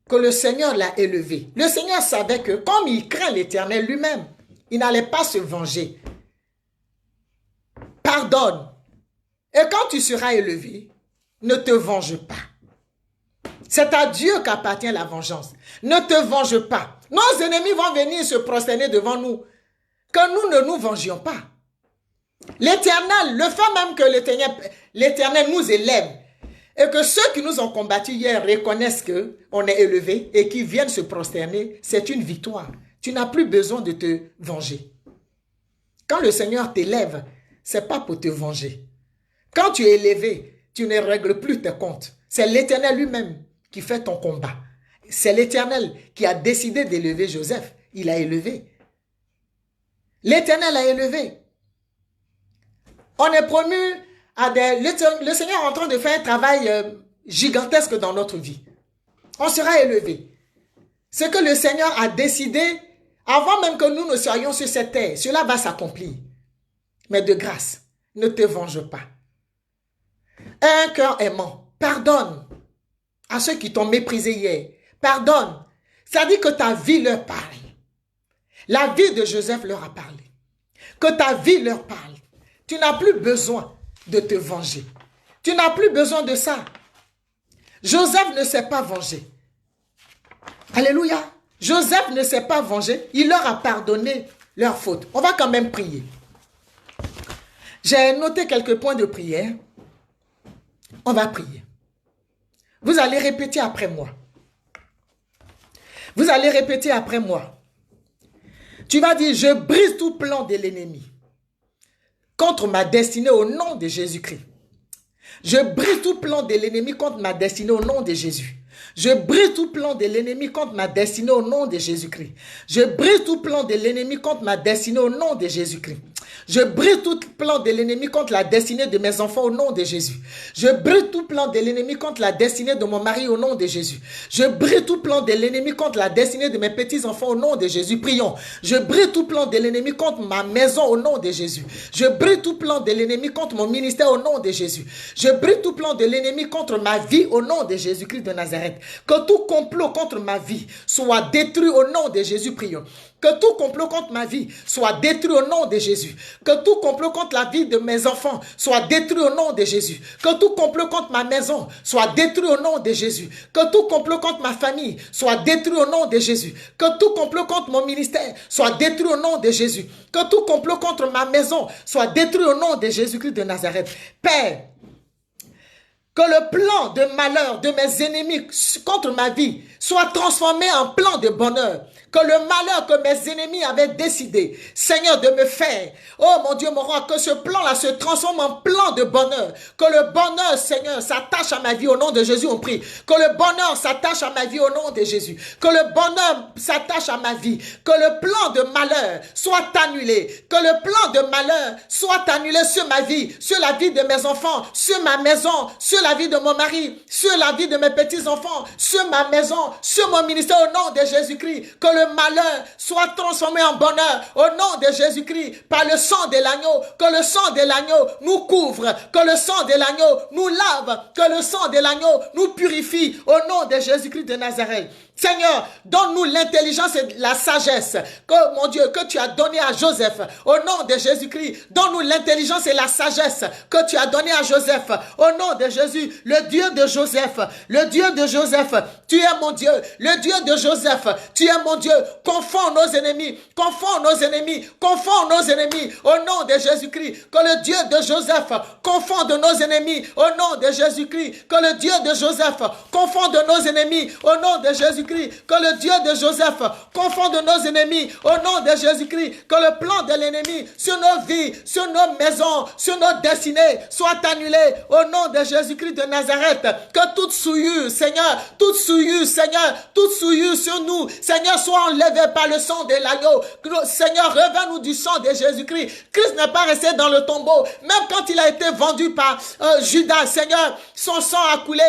que le Seigneur l'a élevé. Le Seigneur savait que comme il craint l'Éternel lui-même, il n'allait pas se venger. Pardonne. Et quand tu seras élevé, ne te venge pas. C'est à Dieu qu'appartient la vengeance. Ne te venge pas. Nos ennemis vont venir se prosterner devant nous. Que nous ne nous vengions pas. L'Éternel, le fait même que l'Éternel nous élève et que ceux qui nous ont combattus hier reconnaissent qu'on est élevé et qui viennent se prosterner, c'est une victoire. Tu n'as plus besoin de te venger. Quand le Seigneur t'élève, ce n'est pas pour te venger. Quand tu es élevé, tu ne règles plus tes comptes. C'est l'Éternel lui-même qui fait ton combat. C'est l'Éternel qui a décidé d'élever Joseph. Il a élevé. L'Éternel a élevé. On est promu à le Seigneur est en train de faire un travail gigantesque dans notre vie. On sera élevé. Ce que le Seigneur a décidé, avant même que nous ne soyons sur cette terre, cela va s'accomplir. Mais de grâce, ne te venge pas. Un cœur aimant, pardonne à ceux qui t'ont méprisé hier. Pardonne. Ça dit que ta vie leur parle. La vie de Joseph leur a parlé. Que ta vie leur parle. Tu n'as plus besoin de te venger. Tu n'as plus besoin de ça. Joseph ne s'est pas vengé. Alléluia. Joseph ne s'est pas vengé. Il leur a pardonné leurs fautes. On va quand même prier. J'ai noté quelques points de prière. On va prier. Vous allez répéter après moi. Vous allez répéter après moi. Tu vas dire, je brise tout plan de l'ennemi contre ma destinée au nom de Jésus-Christ. Je brise tout plan de l'ennemi contre ma destinée au nom de Jésus. Je brise tout plan de l'ennemi contre ma destinée au nom de Jésus-Christ. Je brise tout plan de l'ennemi contre ma destinée au nom de Jésus-Christ. Je brise tout plan de l'ennemi contre la destinée de mes enfants au nom de Jésus. Je brise tout plan de l'ennemi contre la destinée de mon mari au nom de Jésus. Je brise tout plan de l'ennemi contre la destinée de mes petits-enfants au nom de Jésus. Prions. Je brise tout plan de l'ennemi contre ma maison au nom de Jésus. Je brise tout plan de l'ennemi contre mon ministère au nom de Jésus. Je brise tout plan de l'ennemi contre ma vie au nom de Jésus-Christ de Nazareth. Que tout complot contre ma vie soit détruit au nom de Jésus. Prions. Que tout complot contre ma vie soit détruit au nom de Jésus. Que tout complot contre la vie de mes enfants soit détruit au nom de Jésus. Que tout complot contre ma maison soit détruit au nom de Jésus. Que tout complot contre ma famille soit détruit au nom de Jésus. Que tout complot contre mon ministère soit détruit au nom de Jésus. Que tout complot contre ma maison soit détruit au nom de Jésus-Christ de Nazareth. Père, que le plan de malheur de mes ennemis contre ma vie soit transformé en plan de bonheur. Que le malheur que mes ennemis avaient décidé, Seigneur, de me faire, oh mon Dieu, mon roi, que ce plan-là se transforme en plan de bonheur. Que le bonheur, Seigneur, s'attache à ma vie au nom de Jésus, on prie. Que le bonheur s'attache à ma vie au nom de Jésus. Que le bonheur s'attache à ma vie. Que le plan de malheur soit annulé. Que le plan de malheur soit annulé sur ma vie, sur la vie de mes enfants, sur ma maison, sur la vie de mon mari, sur la vie de mes petits-enfants, sur ma maison, sur mon ministère au nom de Jésus-Christ. Que le malheur soit transformé en bonheur au nom de Jésus-Christ par le sang de l'agneau. Que le sang de l'agneau nous couvre. Que le sang de l'agneau nous lave. Que le sang de l'agneau nous purifie au nom de Jésus-Christ de Nazareth. Seigneur, donne-nous l'intelligence et la sagesse que, mon Dieu, que tu as donné à Joseph. Au nom de Jésus-Christ, donne-nous l'intelligence et la sagesse que tu as donné à Joseph. Au nom de Jésus, le Dieu de Joseph, le Dieu de Joseph, tu es mon Dieu. Le Dieu de Joseph, tu es mon Dieu. Confonds nos ennemis, confonds nos ennemis, confonds nos ennemis. Au nom de Jésus-Christ, que le Dieu de Joseph confonde nos ennemis. Au nom de Jésus-Christ, que le Dieu de Joseph confonde nos ennemis. Au nom de Jésus-Christ, que le Dieu de Joseph confonde nos ennemis au nom de Jésus-Christ, que le plan de l'ennemi sur nos vies, sur nos maisons, sur nos destinées soit annulé au nom de Jésus-Christ de Nazareth. Que toute souillure, Seigneur, toute souillure, Seigneur, toute souillure sur nous, Seigneur, soit enlevée par le sang de l'agneau. Seigneur, reviens-nous du sang de Jésus-Christ. Christ n'est pas resté dans le tombeau, même quand il a été vendu par Judas, Seigneur, son sang a coulé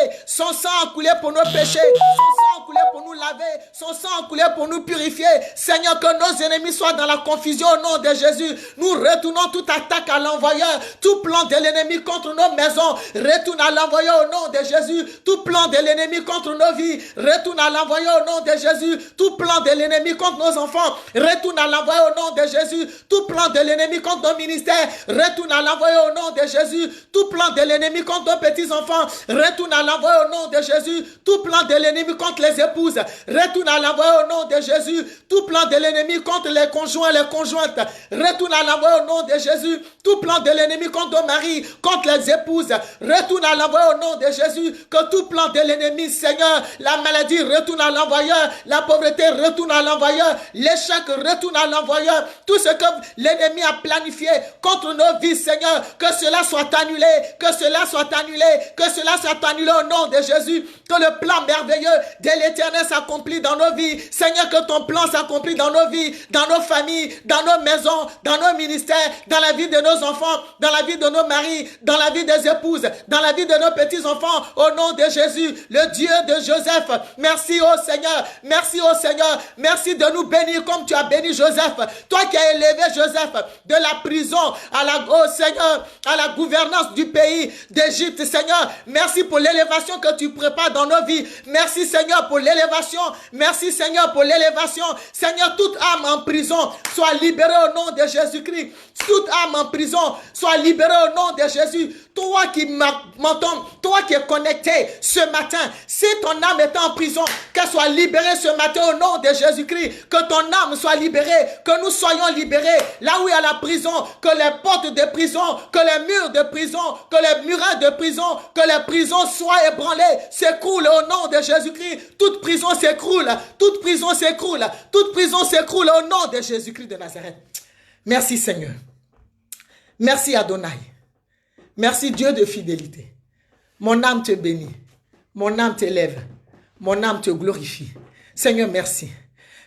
pour nos péchés, son sang a coulé pour nous laver, son sang a coulé pour nous purifier. Seigneur, que nos ennemis soient dans la confusion au nom de Jésus. Nous retournons toute attaque à l'envoyeur, tout plan de l'ennemi contre nos maisons, retourne à l'envoyeur au nom de Jésus. Tout plan de l'ennemi contre nos vies, retourne à l'envoyeur au nom de Jésus. Tout plan de l'ennemi contre nos enfants, retourne à l'envoyeur au nom de Jésus. Tout plan de l'ennemi contre nos ministères, retourne à l'envoyeur au nom de Jésus. Tout plan de l'ennemi contre nos petits-enfants, retourne à l'envoyeur au nom de Jésus. Tout plan de l'ennemi contre les épouses, retourne à l'envoyeur au nom de Jésus. Tout plan de l'ennemi contre les conjoints, les conjointes, retourne à l'envoyeur au nom de Jésus. Tout plan de l'ennemi contre nos maris, contre les épouses, retourne à l'envoyeur au nom de Jésus. Que tout plan de l'ennemi, Seigneur, la maladie retourne à l'envoyeur, la pauvreté retourne à l'envoyeur, l'échec retourne à l'envoyeur. Tout ce que l'ennemi a planifié contre nos vies, Seigneur, que cela soit annulé, que cela soit annulé, que cela soit annulé au nom de Jésus. Que le plan merveilleux de l'Éternel s'accomplit dans nos vies. Seigneur, que ton plan s'accomplit dans nos vies, dans nos familles, dans nos maisons, dans nos ministères, dans la vie de nos enfants, dans la vie de nos maris, dans la vie des épouses, dans la vie de nos petits-enfants. Au nom de Jésus, le Dieu de Joseph, Merci, oh Seigneur. Merci, oh Seigneur. Merci de nous bénir comme tu as béni Joseph. Toi qui as élevé Joseph de la prison à la, oh Seigneur, à la gouvernance du pays d'Égypte, Seigneur. Merci pour l'élévation que tu prépares dans nos vies. Merci, Seigneur, pour l'élévation. Merci, Seigneur, pour l'élévation. Seigneur, toute âme en prison soit libérée au nom de Jésus-Christ. Toute âme en prison soit libérée au nom de Jésus. Toi qui m'entends, toi qui es connecté ce matin, si ton âme est en prison, qu'elle soit libérée ce matin au nom de Jésus-Christ. Que ton âme soit libérée, que nous soyons libérés. Là où il y a la prison, que les portes de prison, que les murs de prison, que les murailles de prison, que les prisons soient ébranlées, s'écroulent au nom de Jésus-Christ. Toute prison s'écroule, toute prison s'écroule, toute prison s'écroule au nom de Jésus-Christ de Nazareth. Merci Seigneur. Merci Adonai. Merci Dieu de fidélité. Mon âme te bénit. Mon âme t'élève. Mon âme te glorifie. Seigneur, merci.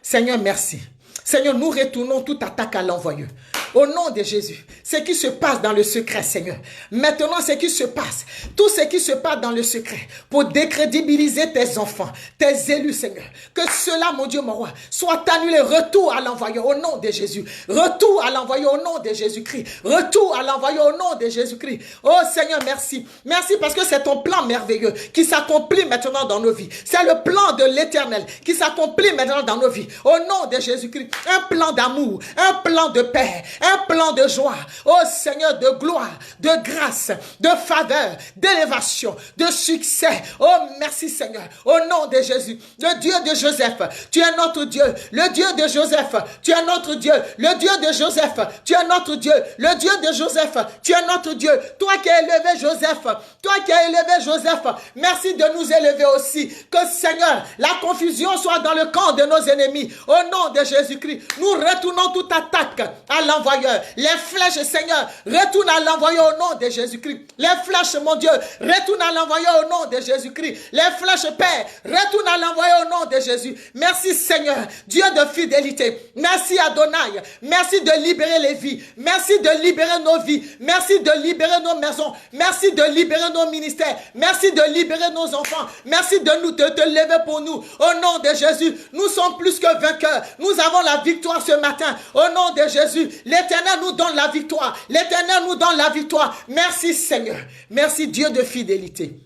Seigneur, merci. Seigneur, nous retournons toute attaque à l'envoyeur. Au nom de Jésus, ce qui se passe dans le secret, Seigneur. Maintenant, ce qui se passe, tout ce qui se passe dans le secret, pour décrédibiliser tes enfants, tes élus, Seigneur. Que cela, mon Dieu, mon roi, soit annulé. Retour à l'envoyeur au nom de Jésus. Retour à l'envoyeur au nom de Jésus-Christ. Retour à l'envoyeur au nom de Jésus-Christ. Oh Seigneur, merci. Merci parce que c'est ton plan merveilleux qui s'accomplit maintenant dans nos vies. C'est le plan de l'Éternel qui s'accomplit maintenant dans nos vies. Au nom de Jésus-Christ. Un plan d'amour, un plan de paix, un plan de joie, oh Seigneur, de gloire, de grâce, de faveur, d'élévation, de succès. Oh merci Seigneur, au nom de Jésus, le Dieu de Joseph, tu es notre Dieu, le Dieu de Joseph, tu es notre Dieu, le Dieu de Joseph, tu es notre Dieu, le Dieu de Joseph, tu es notre Dieu, toi qui as élevé Joseph, toi qui as élevé Joseph, merci de nous élever aussi, que Seigneur, la confusion soit dans le camp de nos ennemis, au nom de Jésus-Christ, nous retournons toute attaque à l'envoyeur. Les flèches, Seigneur, retourne à l'envoyeur au nom de Jésus-Christ. Les flèches, mon Dieu, retourne à l'envoyeur au nom de Jésus-Christ. Les flèches, Père, retourne à l'envoyeur au nom de Jésus. Merci, Seigneur, Dieu de fidélité. Merci, Adonai. Merci de libérer les vies. Merci de libérer nos vies. Merci de libérer nos maisons. Merci de libérer nos ministères. Merci de libérer nos enfants. Merci de te lever pour nous. Au nom de Jésus, nous sommes plus que vainqueurs. Nous avons la victoire ce matin. Au nom de Jésus, l'Éternel nous donne la victoire. L'Éternel nous donne la victoire. Merci Seigneur. Merci Dieu de fidélité.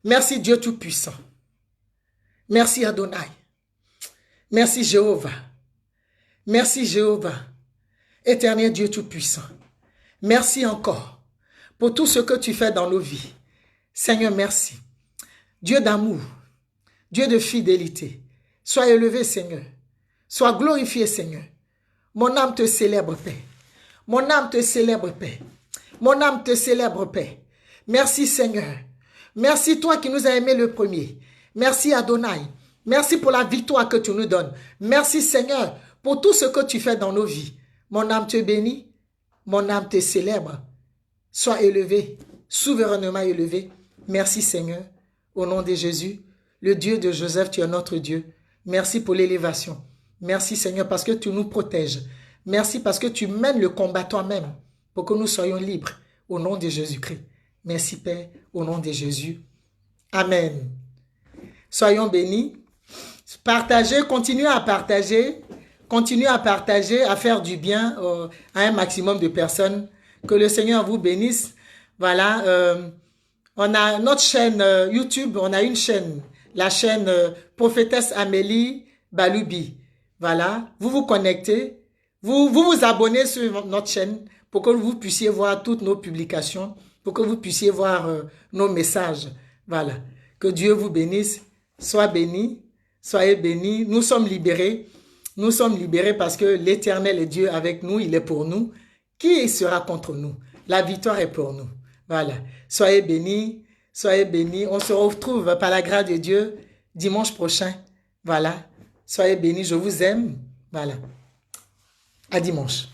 Merci Dieu Tout-Puissant. Merci Adonai. Merci Jéhovah. Merci Jéhovah. Éternel Dieu Tout-Puissant. Merci encore pour tout ce que tu fais dans nos vies. Seigneur, merci. Dieu d'amour. Dieu de fidélité. Sois élevé Seigneur. Sois glorifié Seigneur. Mon âme te célèbre, Père. Mon âme te célèbre, Père. Mon âme te célèbre, Père. Merci, Seigneur. Merci, toi qui nous as aimés le premier. Merci, Adonai. Merci pour la victoire que tu nous donnes. Merci, Seigneur, pour tout ce que tu fais dans nos vies. Mon âme te bénit. Mon âme te célèbre. Sois élevé, souverainement élevé. Merci, Seigneur. Au nom de Jésus, le Dieu de Joseph, tu es notre Dieu. Merci pour l'élévation. Merci Seigneur parce que tu nous protèges. Merci parce que tu mènes le combat toi-même pour que nous soyons libres au nom de Jésus-Christ. Merci Père, au nom de Jésus. Amen. Soyons bénis. Partagez, continuez à partager. Continuez à partager, à faire du bien à un maximum de personnes. Que le Seigneur vous bénisse. Voilà. On a notre chaîne YouTube, on a une chaîne. La chaîne Prophétesse Amélie Balubi. Voilà, vous vous connectez, vous abonnez sur notre chaîne pour que vous puissiez voir toutes nos publications, pour que vous puissiez voir nos messages. Voilà, que Dieu vous bénisse, soyez bénis, nous sommes libérés parce que l'Éternel est Dieu avec nous, il est pour nous. Qui sera contre nous? La victoire est pour nous. Voilà, soyez bénis, on se retrouve par la grâce de Dieu dimanche prochain. Voilà. Soyez bénis, je vous aime. Voilà. À dimanche.